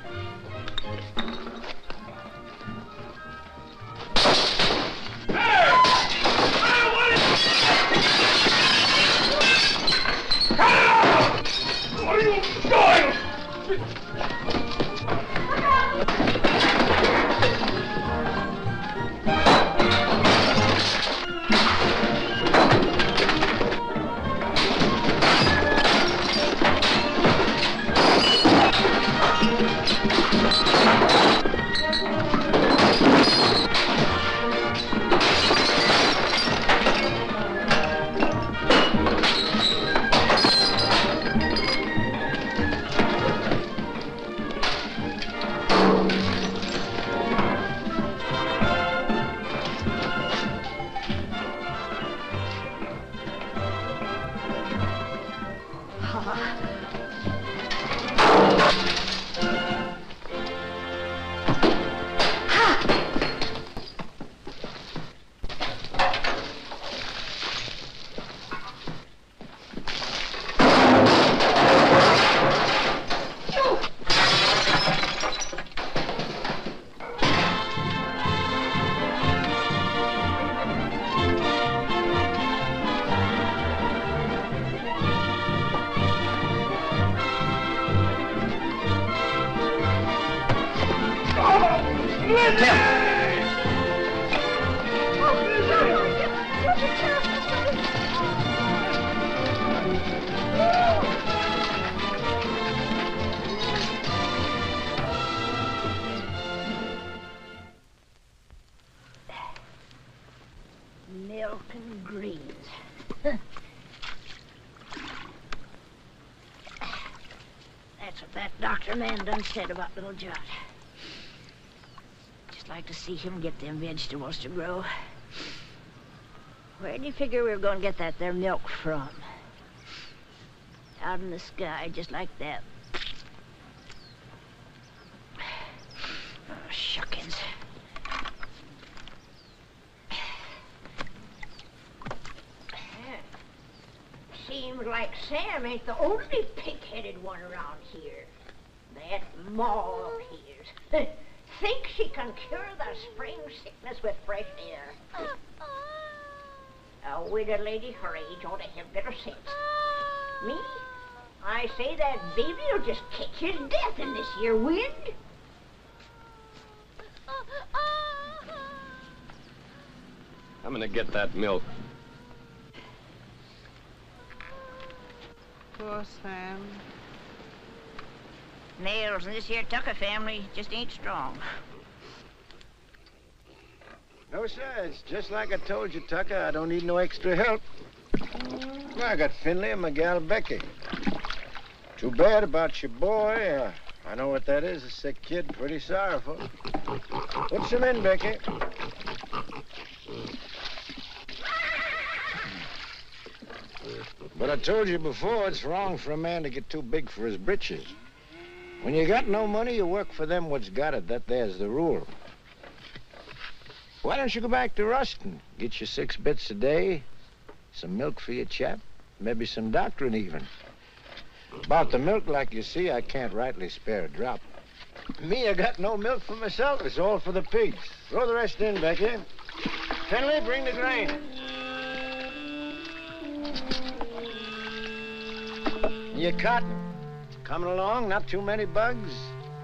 What are you doing? Milk and greens. That's what that doctor man done said about little Judd. Just like to see him get them vegetables to grow. Where do you figure we were going to get that there milk from? Out in the sky, just like that. seems like Sam ain't the only pig-headed one around here. That Ma of his thinks she can cure the spring sickness with fresh air. A widow lady her age ought to have better sense. Me? I say that baby'll just catch his death in this here wind. I'm gonna get that milk. Poor Sam. Nails in this here Tucker family just ain't strong. No, sir. It's just like I told you, Tucker. I don't need no extra help. I got Finley and my gal Becky. Too bad about your boy. I know what that is, a sick kid. Pretty sorrowful. Put some in, Becky. But I told you before, it's wrong for a man to get too big for his britches. When you got no money, you work for them what's got it. That there's the rule. Why don't you go back to Ruston? Get you 6 bits a day, some milk for your chap, maybe some doctrine even. About the milk, like you see, I can't rightly spare a drop. Me, I got no milk for myself. It's all for the pigs. Throw the rest in, Becky. Finley, bring the grain. Your cotton. Coming along, not too many bugs.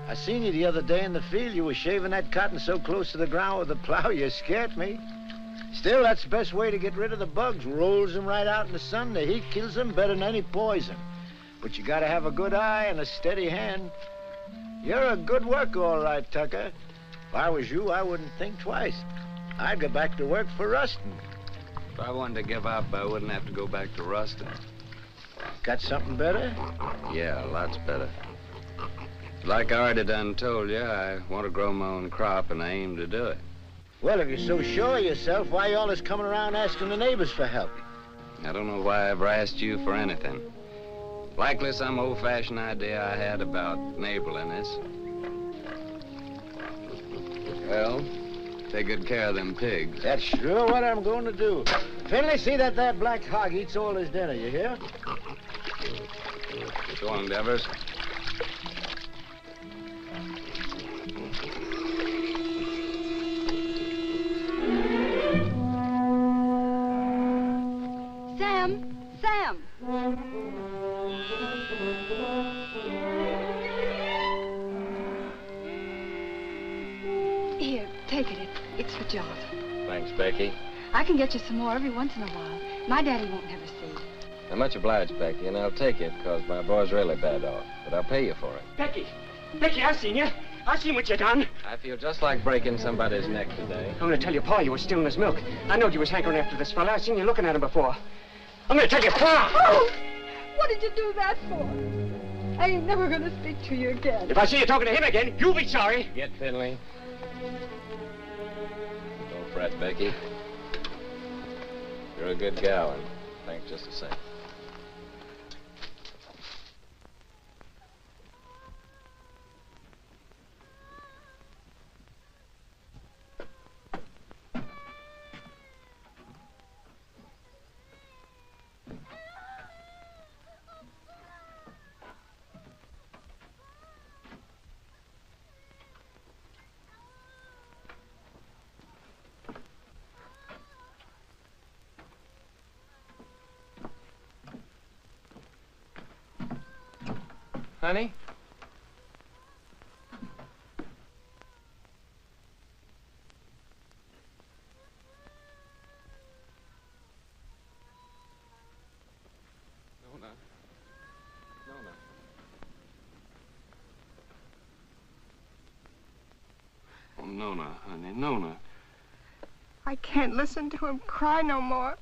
I seen you the other day in the field. You were shaving that cotton so close to the ground with the plow, you scared me. Still, that's the best way to get rid of the bugs. Rolls them right out in the sun. The heat kills them better than any poison. But you gotta have a good eye and a steady hand. You're a good worker, all right, Tucker. If I was you, I wouldn't think twice. I'd go back to work for Ruston. If I wanted to give up, I wouldn't have to go back to Ruston. Got something better? Yeah, lots better. Like I already done told you, I want to grow my own crop, and I aim to do it. Well, if you're so sure of yourself, why you always coming around asking the neighbors for help? I don't know why I ever asked you for anything. Likely some old-fashioned idea I had about neighborliness. Well, take good care of them pigs. That's sure what I'm going to do. Finley, see that black hog eats all his dinner, you hear? So long, Devers. Sam! Sam! Here, take it. It's for Jonathan. Thanks, Becky. I can get you some more every once in a while. My daddy won't never see. I'm much obliged, Becky, and I'll take it, because my boy's really bad off. But I'll pay you for it. Becky! Becky, I've seen you. I've seen what you done. I feel just like breaking somebody's neck today. I'm gonna tell your pa you was stealing his milk. I knowed you was hankering after this fella. I've seen you looking at him before. I'm gonna tell your pa! Oh! What did you do that for? I ain't never gonna speak to you again. If I see you talking to him again, you'll be sorry. Get Finley. Don't fret, Becky. You're a good gal, and thanks just the same. Honey? Nona. Nona. Oh, Nona, honey, Nona. I can't listen to him cry no more.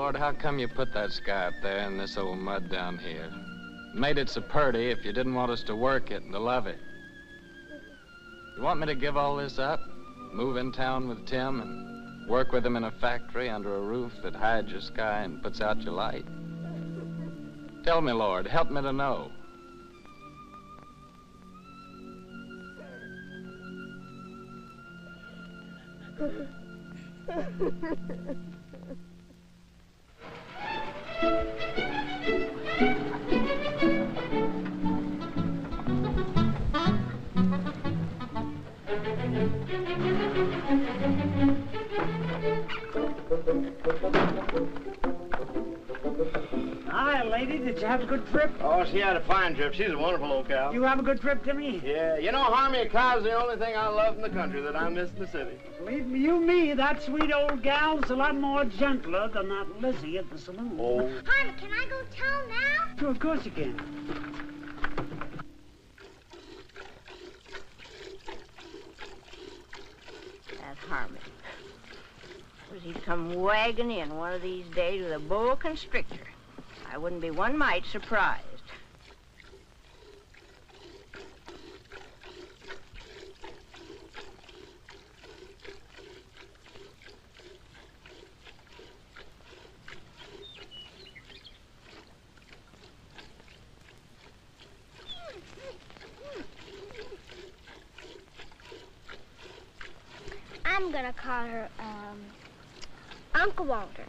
Lord, how come you put that sky up there and this old mud down here? Made it so purty if you didn't want us to work it and to love it. You want me to give all this up? Move in town with Tim and work with him in a factory under a roof that hides your sky and puts out your light? Tell me, Lord, help me to know. Hi, lady. Did you have a good trip? Oh, she had a fine trip. She's a wonderful old cow. You have a good trip, Timmy? Yeah, you know, Harmy, a cow's the only thing I love in the country that I miss in the city. Believe me, that sweet old gal's a lot more gentler than that Lizzie at the saloon. Oh. Harmy, can I go tell now? Sure, of course you can. That Harmon. Suppose he'd come wagging in one of these days with a boa constrictor. I wouldn't be one mite surprised. I'm gonna call her, Uncle Walter.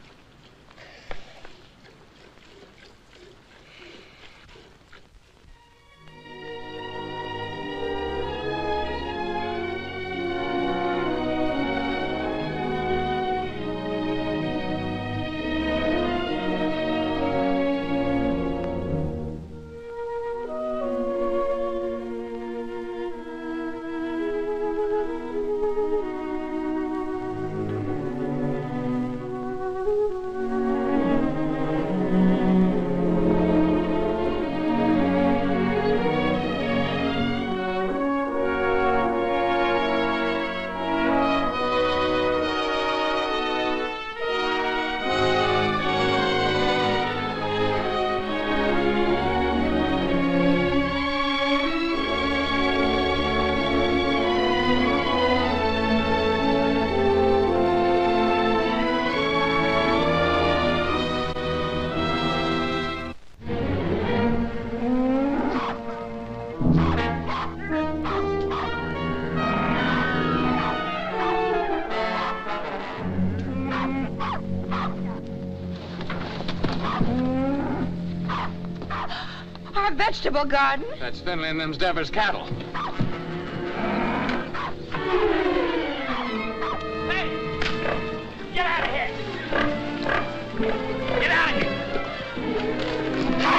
Our vegetable garden? That's Finley and them's Devers cattle. Get out of here! Get out of here! Get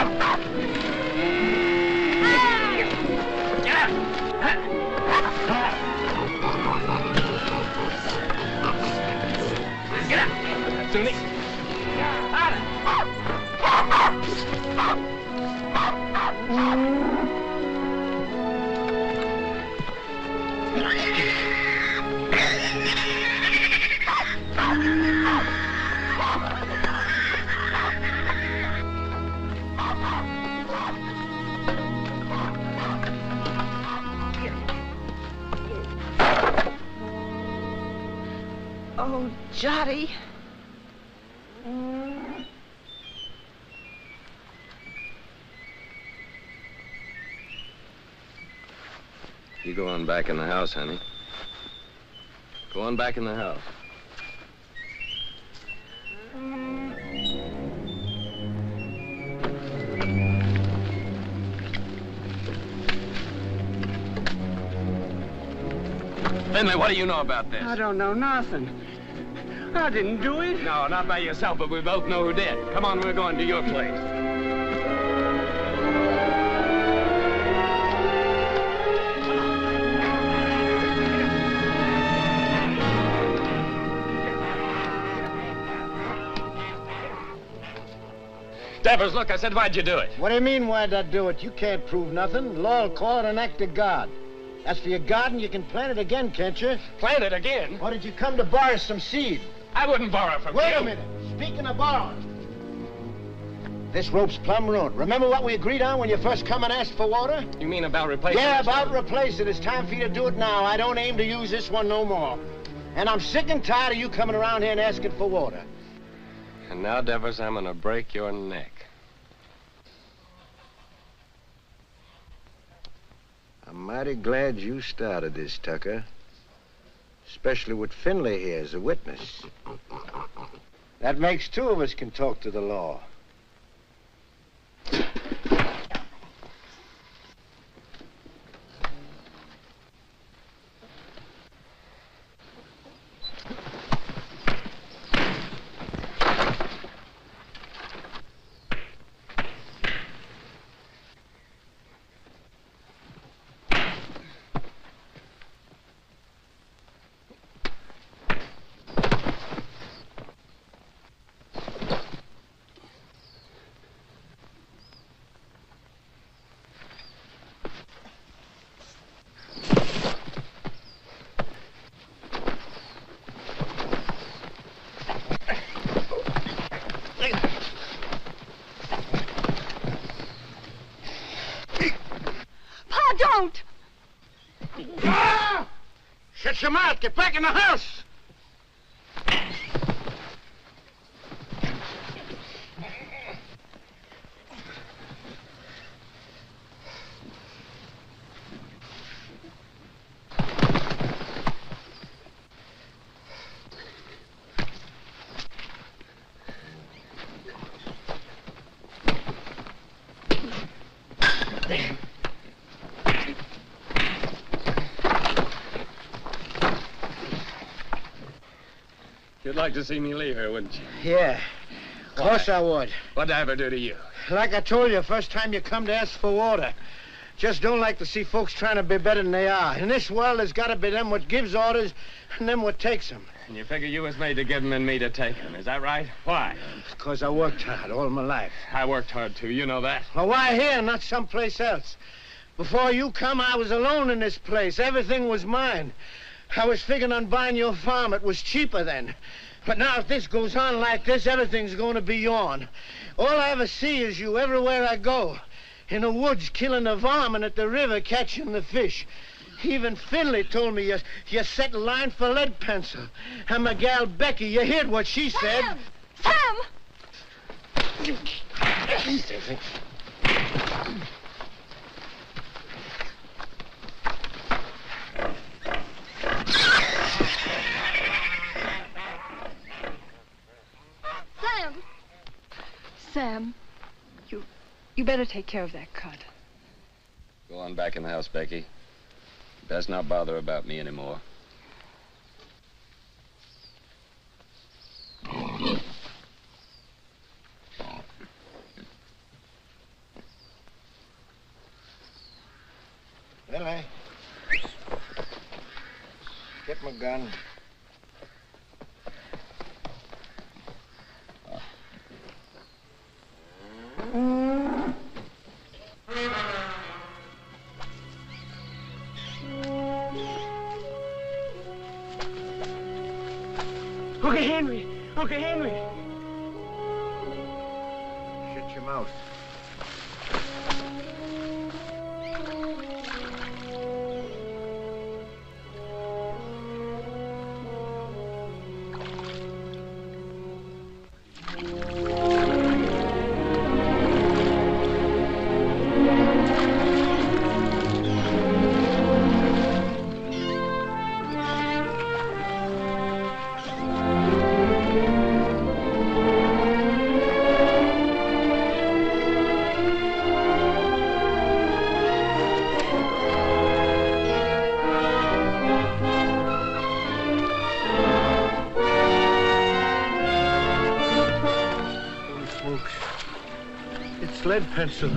out! Get out! Sunni! Oh, Jotty. You go on back in the house, honey. Go on back in the house. Finley, what do you know about this? I don't know nothing. I didn't do it. No, not by yourself, but we both know who did. Come on, we're going to your place. Devers, look, I said, why'd you do it? What do you mean, why'd I do it? You can't prove nothing. Law will call it an act of God. As for your garden, you can plant it again, can't you? Plant it again? Or did you come to borrow some seed? I wouldn't borrow from you. Wait a minute. Speaking of borrowing, This rope's plumb ruined. Remember what we agreed on when you first come and asked for water? You mean about replacing Yeah, this about one? replace it. It's time for you to do it now. I don't aim to use this one no more. And I'm sick and tired of you coming around here and asking for water. And now, Devers, I'm gonna break your neck. I'm mighty glad you started this, Tucker. Especially with Finley here as a witness. That makes two of us can talk to the law. Don't! Ah! Shut your mouth. Get back in the house. You'd like to see me leave here, wouldn't you? Yeah, of course I would. What'd I ever do to you? Like I told you, first time you come to ask for water. Just don't like to see folks trying to be better than they are. In this world, there's got to be them what gives orders and them what takes them. And you figure you was made to give them and me to take them, is that right? Why? Because I worked hard all my life. I worked hard, too. You know that. Well, why here, not someplace else? Before you come, I was alone in this place. Everything was mine. I was figuring on buying your farm. It was cheaper then. But now if this goes on like this, everything's going to be yourn. All I ever see is you everywhere I go. In the woods killing the varmint, at the river catching the fish. Even Finley told me you set line for lead pencil. And my gal Becky, you heard what she said. Sam! Sam! Sam, you better take care of that cut. Go on back in the house, Becky. Best not bother about me anymore. Billy. Get my gun. Uncle Henry! Uncle Henry! Shut your mouth. Lead pencil.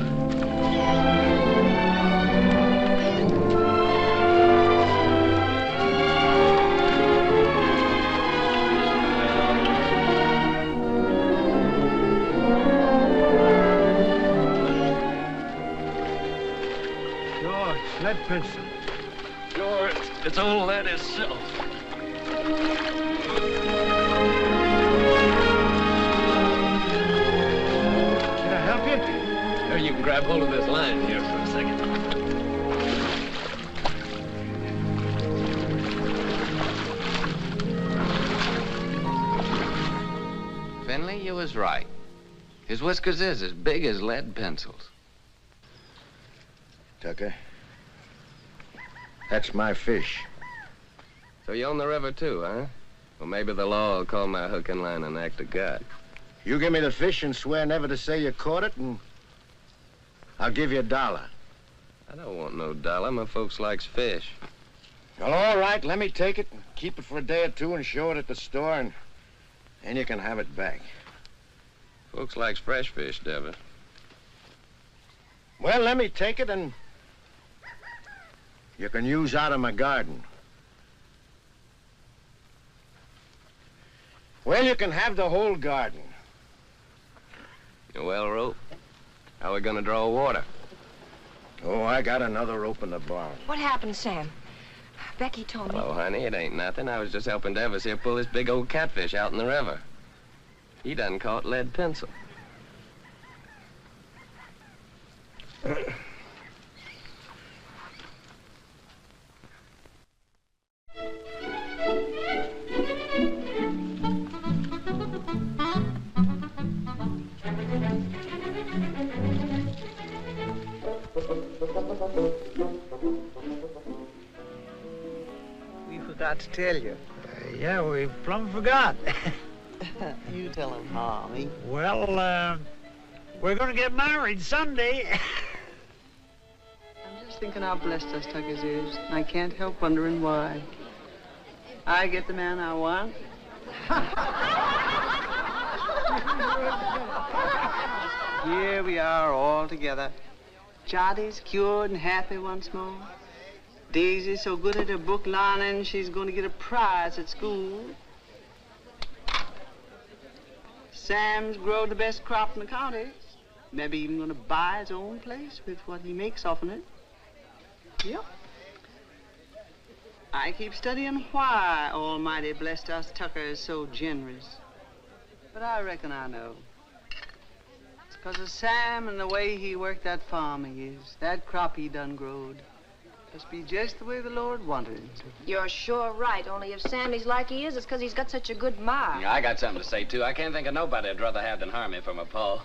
Sure, it's lead pencil. Sure, it's old lead itself. you can grab hold of this line here for a second. Finley, you was right. His whiskers is as big as lead pencils. Tucker, that's my fish. So you own the river too, huh? Well, maybe the law will call my hook and line an act of God. You give me the fish and swear never to say you caught it, and I'll give you $1. I don't want no dollar. My folks likes fish. Well, all right, let me take it and keep it for a day or two and show it at the store, and then you can have it back. Folks likes fresh fish, Devitt. Well, let me take it, and you can use out of my garden. Well, you can have the whole garden. You well, rope? How are we gonna draw water? Oh, I got another rope in the barn. What happened, Sam? Becky told me. Hello, honey. It ain't nothing. I was just helping Davis here pull this big old catfish out in the river. He done caught lead pencil. We forgot to tell you. Yeah, we plumb forgot. You tell him, Harmy. Well, we're gonna get married Sunday. I'm just thinking how blessed us Tuckers is. And I can't help wondering why. I get the man I want. Here we are all together. Jotty's cured and happy once more. Daisy's so good at her book learning, she's going to get a prize at school. Sam's grown the best crop in the county. Maybe even going to buy his own place with what he makes off of it. Yep. I keep studying why Almighty blessed us Tuckers so generous. But I reckon I know. It's 'cause of Sam and the way he worked that farm of his. That crop he done growed. Must be just the way the Lord wanted it to. You're sure right, only if Sammy's like he is, it's 'cause he's got such a good ma. Yeah, I got something to say, too. I can't think of nobody I'd rather have than Harmy for my pa.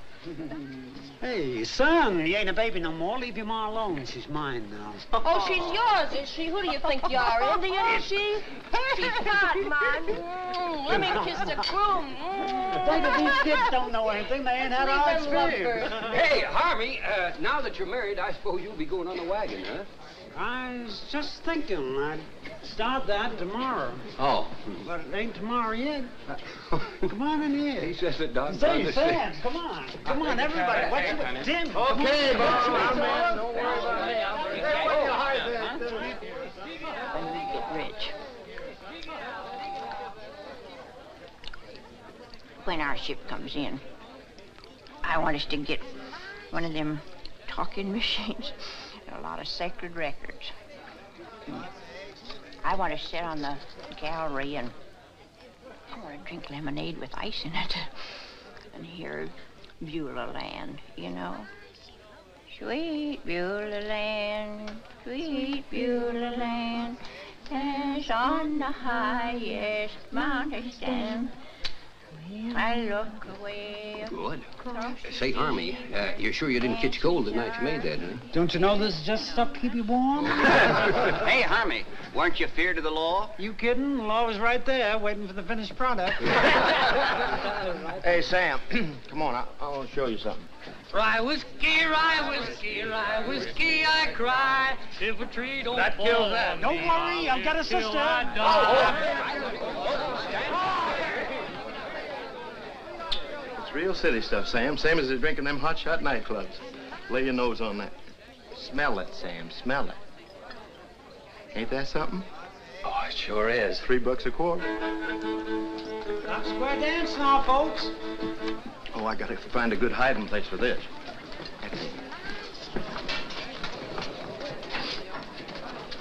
Hey, son, you ain't a baby no more. Leave your ma alone. She's mine now. Oh, she's yours, is she? Who do you think you are, Indian, is she? She's not mine. Let me kiss the groom. Think if these kids don't know anything, they ain't had our experience. Hey, Harmy, now that you're married, I suppose you'll be going on the wagon, huh? I was just thinking I'd start that tomorrow. Oh. But it ain't tomorrow yet. Come on in here. He says it, Doc. Say, Sam, come on. Come on, everybody. What's with Tim? Okay, boss. Don't worry about it. When we get rich. When our ship comes in, I want us to get one of them talking machines and a lot of sacred records. I want to sit on the gallery and I want to drink lemonade with ice in it and hear Beulah Land, you know. Sweet Beulah Land, sweet Beulah Land, as on the highest mountain stand. I look away. Good. Say, Harmy, you're sure you didn't catch cold the night you made that, huh? Don't you know this is just stuff to keep you warm? Hey, Harmy, weren't you feared of the law? You kidding? The law was right there, waiting for the finished product. Hey, Sam, come on. I want to show you something. Rye whiskey, rye whiskey, rye whiskey, I cry. If a tree don't That fall kills that. on Don't me, worry, I've got a till sister. I die. It's real city stuff, Sam. Same as they're drinking them hotshot nightclubs. Lay your nose on that. Smell it, Sam. Smell it. Ain't that something? Oh, it sure is. $3 a quart. Stop square dance now, folks. Oh, I gotta find a good hiding place for this.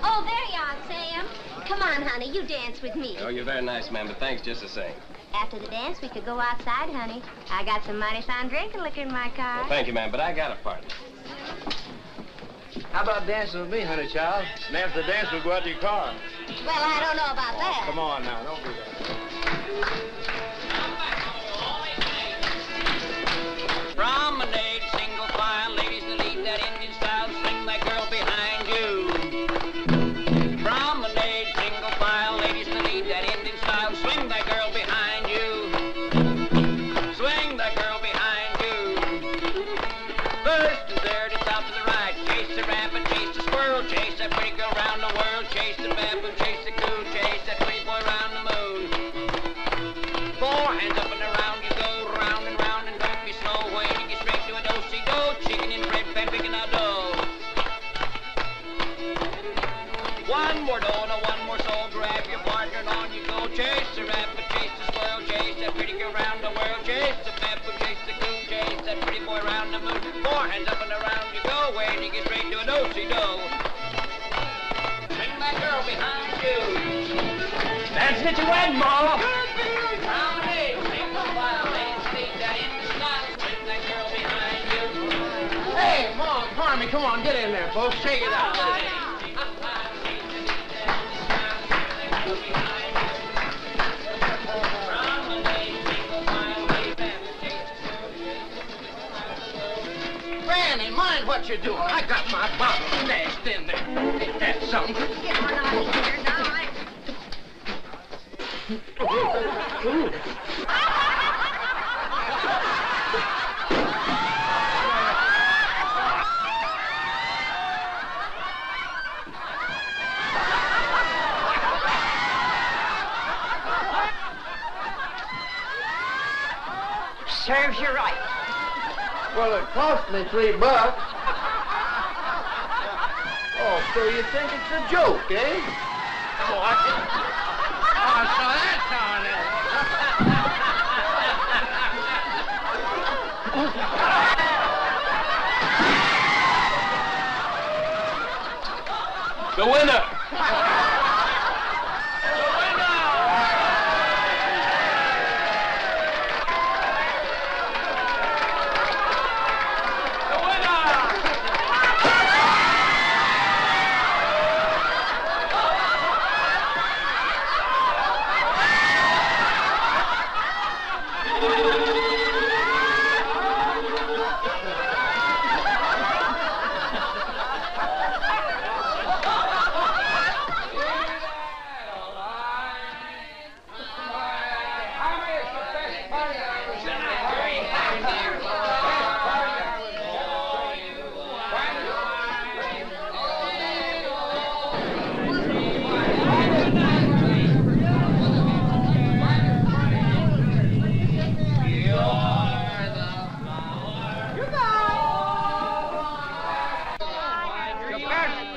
Oh, there you are, Sam. Come on, honey, you dance with me. Oh, you're very nice, ma'am, but thanks just the same. After the dance, we could go outside, honey. I got some mighty fine drinking liquor in my car. Well, thank you, ma'am, but I got a partner. How about dancing with me, honey child? And after the dance, we'll go out to your car. Well, I don't know about that. Come on now, don't do that. Promenade, single file, ladies that lead that Indian style, swing that girl behind you. Promenade, single file, ladies that lead that Indian style, swing that girl behind you. Swing that girl behind you. First dessert, it's out to the right. Chase the rabbit, chase the squirrel, chase that pretty girl round the world, chase the baboon, chase the coon, chase that pretty boy round the moon. 4 hands up and around you go, round and round, and don't be slow. When you get straight to a do-si-do, chicken in bread pan, picking out dough. One more dough, no one more soul. Grab your partner and on you go. Chase the rabbit, chase the squirrel, chase that pretty girl round the world, chase the baboon, chase the coon, chase that pretty boy round the moon. 4 hands up and around you go. When you get straight to a do-si-do, bring that girl behind you. That's it, you went, Ma. Hey, Mom, Harmy, come on, get in there, folks. Shake it out. Granny, mind what you're doing. I got my bottle stashed in there. Ain't that something? Get on out of here now. Serves you right. Well, it cost me $3. Oh, so you think it's a joke, eh? What? Oh, so that's how it is. The winner.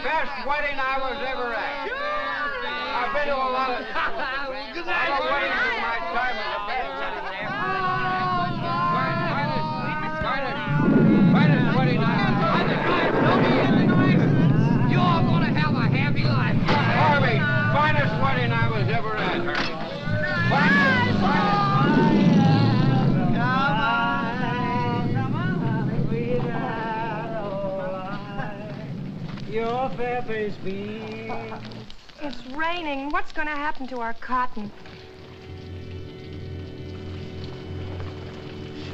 Best wedding I was ever at. I've been to a lot of weddings, but my time was the best. Finest wedding I was. You're gonna have a happy life. Harvey, finest wedding I was ever at, Harvey. Your fair face beams. It's raining. What's going to happen to our cotton?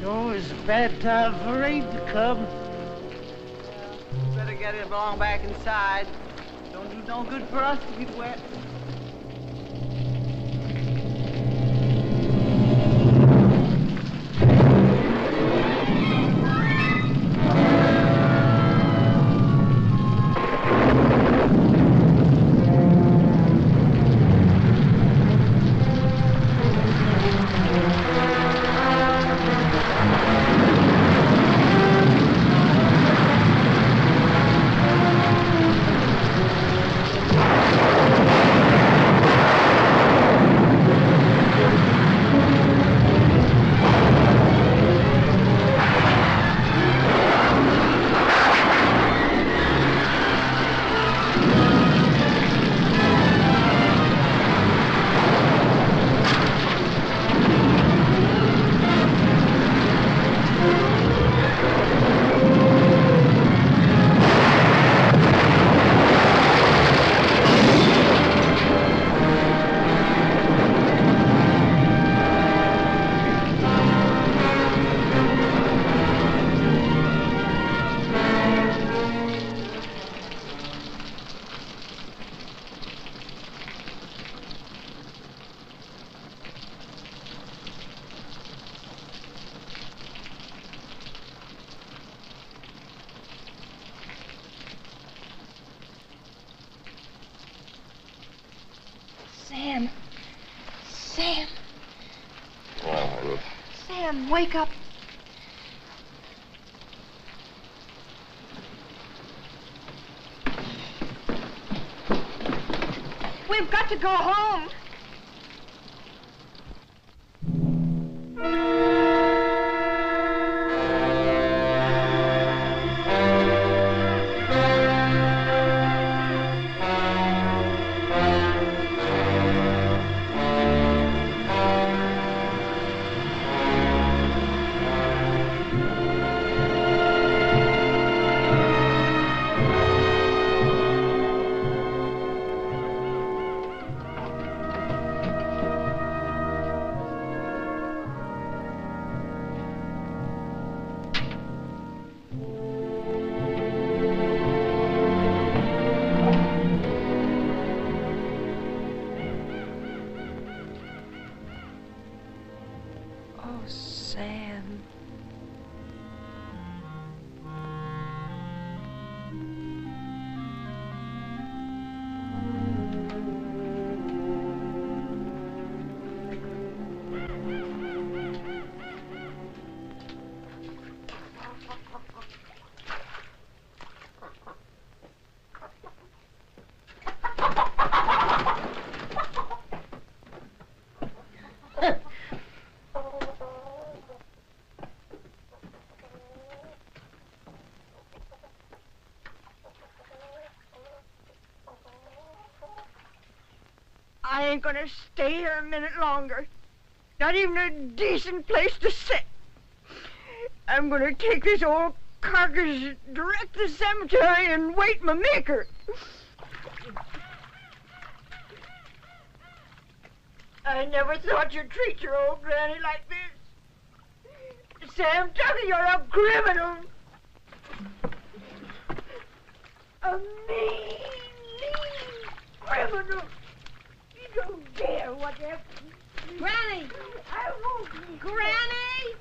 Sure is a bad time for rain to come. Better get it along back inside. Don't do no good for us to get wet. Sam, wake up. We've got to go home. Sam. I ain't gonna stay here a minute longer. Not even a decent place to sit. I'm gonna take this old carcass direct to the cemetery and wait my maker. I never thought you'd treat your old granny like this. Sam Tucker, you're a criminal. A mean criminal. You don't dare whatever. Granny! I won't. Granny!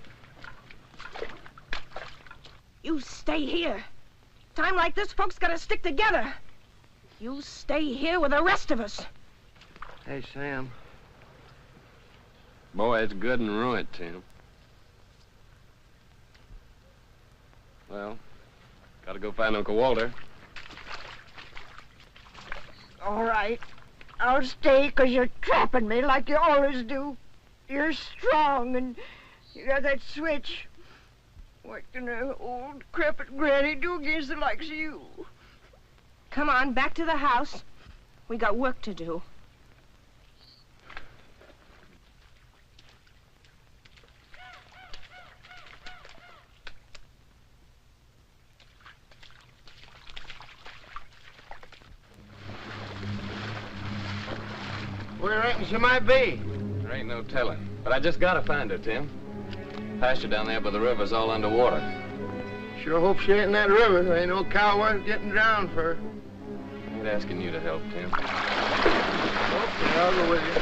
You stay here. Time like this, folks gotta stick together. You stay here with the rest of us. Hey, Sam. Boy, it's good and ruined, Tim. Well, gotta go find Uncle Walter. All right. I'll stay 'cause you're trapping me like you always do. You're strong and you got that switch. What can an old crepit granny do against the likes of you? Come on, back to the house. We got work to do. Where reckon she might be? There ain't no telling. But I just gotta find her, Tim. Pasture down there by the river's all underwater. Sure hope she ain't in that river. There ain't no cow worth getting drowned for her. I ain't asking you to help, Tim. Okay, I'll go with you.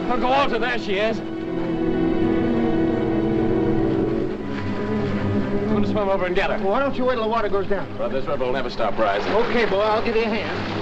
Uncle Walter, there she is. I'm gonna swim over and get her. Well, why don't you wait till the water goes down? Well, this river will never stop rising. Okay, boy, I'll give you a hand.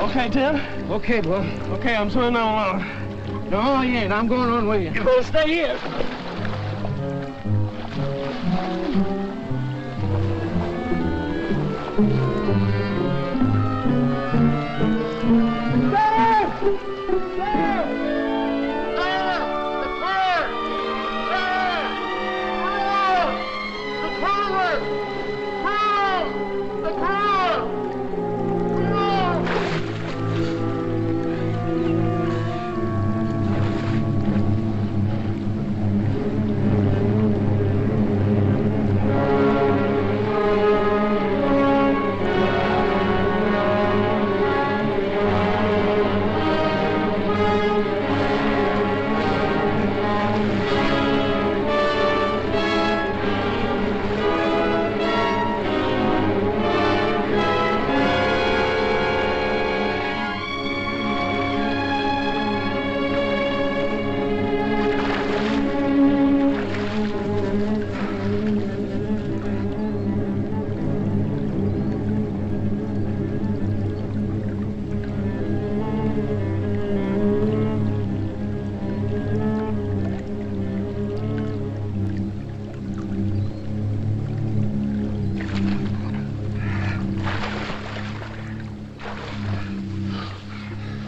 Okay, Tim? Okay, boy. Okay, I'm swimming on along. No, you ain't. I'm going on with you. You better stay here.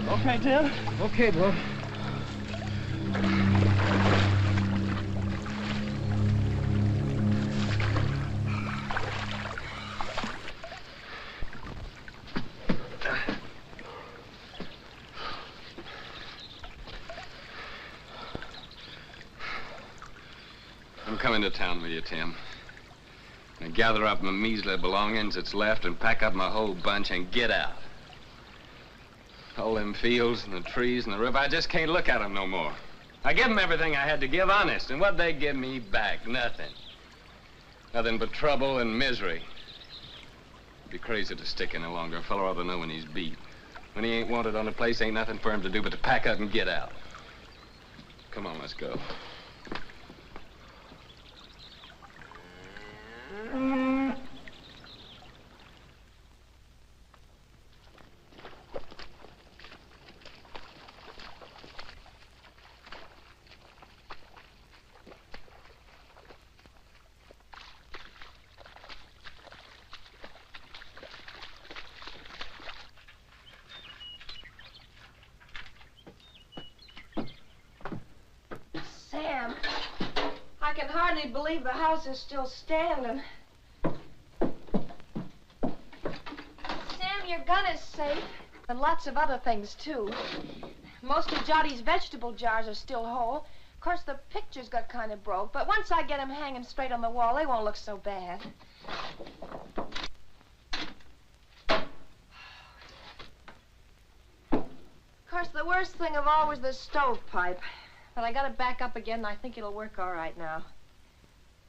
Okay, Tim? Okay, boy. I'm coming to town with you, Tim. And gather up my measly belongings that's left and pack up my whole bunch and get out. All them fields and the trees and the river, I just can't look at them no more. I give them everything I had to give, honest, and what'd they give me back? Nothing. Nothing but trouble and misery. It'd be crazy to stick any longer. A fellow ought to know when he's beat. When he ain't wanted on a place, ain't nothing for him to do but to pack up and get out. Come on, let's go. Sam, I can hardly believe the house is still standing. Sam, your gun is safe. And lots of other things, too. Most of Jottie's vegetable jars are still whole. Of course, the pictures got kind of broke, but once I get them hanging straight on the wall, they won't look so bad. Of course, the worst thing of all was the stovepipe. But I got it back up again, and I think it'll work all right now.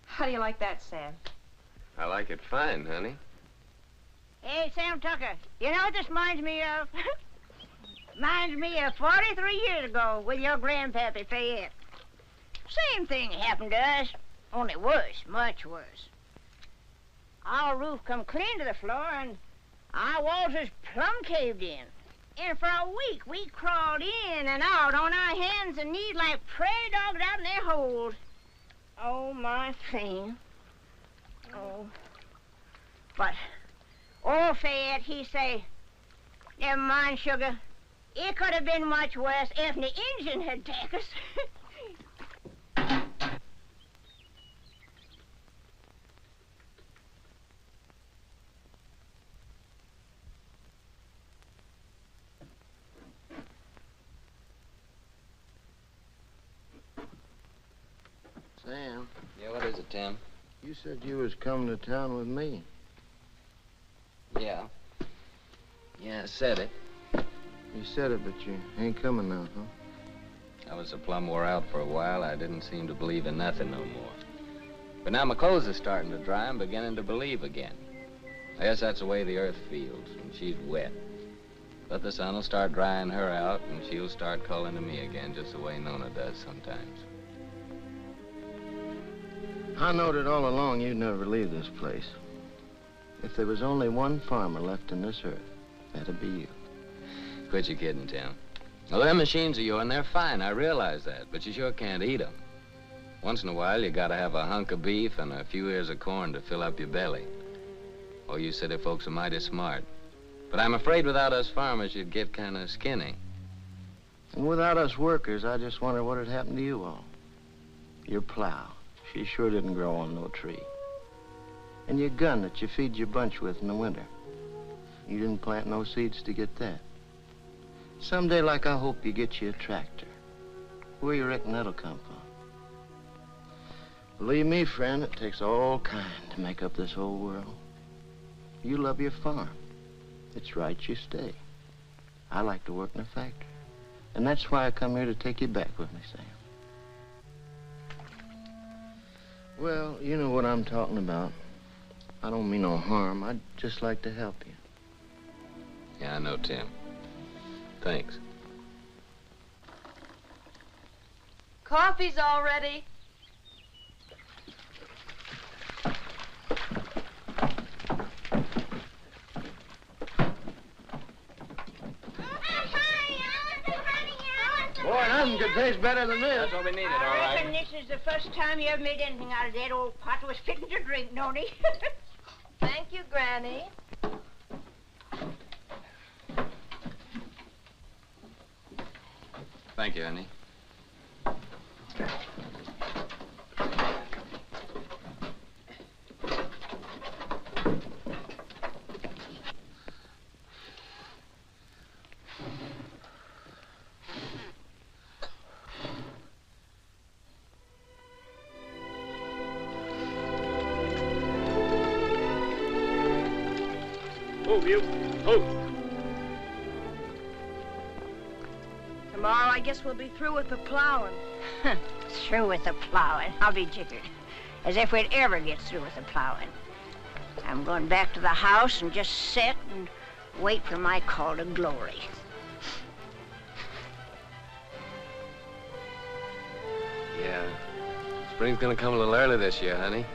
How do you like that, Sam? I like it fine, honey. Hey, Sam Tucker, you know what this reminds me of? Reminds me of 43 years ago with your grandpappy Fayette. Same thing happened to us, only worse, much worse. Our roof come clean to the floor, and our walls was plumb caved in. And for a week, we crawled in and out on our hands and knees like prairie dogs out in their holes. Oh, my thing. Oh. But old Fayette, he say, never mind, sugar. It could have been much worse if the engine had taken us. Sam. Yeah, what is it, Tim? You said you was coming to town with me. Yeah. Yeah, I said it. You said it, but you ain't coming now, huh? I was so plumb wore out for a while, I didn't seem to believe in nothing no more. But now my clothes are starting to dry, I'm beginning to believe again. I guess that's the way the earth feels when she's wet. But the sun will start drying her out, and she'll start calling to me again, just the way Nona does sometimes. I knowed it all along you'd never leave this place. If there was only one farmer left in this earth, that'd be you. Quit your kidding, Tim. Well, them machines of yours, they're fine, I realize that, but you sure can't eat them. Once in a while, you gotta have a hunk of beef and a few ears of corn to fill up your belly. Oh, you city folks are mighty smart. But I'm afraid without us farmers, you'd get kind of skinny. And without us workers, I just wonder what had happened to you all. Your plow, she sure didn't grow on no tree. And your gun that you feed your bunch with in the winter. You didn't plant no seeds to get that. Someday, like, I hope you get you a tractor. Where you reckon that'll come from? Believe me, friend, it takes all kind to make up this whole world. You love your farm. It's right you stay. I like to work in a factory. And that's why I come here to take you back with me, Sam. Well, you know what I'm talking about. I don't mean no harm. I'd just like to help you. Yeah, I know, Tim. Thanks. Coffee's all ready. Boy, nothing could taste better than this. That's what we needed, all I right. reckon this is the first time you ever made anything out of that old pot was fitting to drink, don't he? Thank you, Granny. Thank you, honey. Move, you. Move. Tomorrow, I guess we'll be through with the plowing. Through with the plowing. I'll be jiggered. As if we'd ever get through with the plowing. I'm going back to the house and just sit and wait for my call to glory. Yeah. Spring's gonna come a little early this year, honey.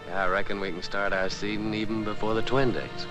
Yeah, I reckon we can start our seeding even before the twin days.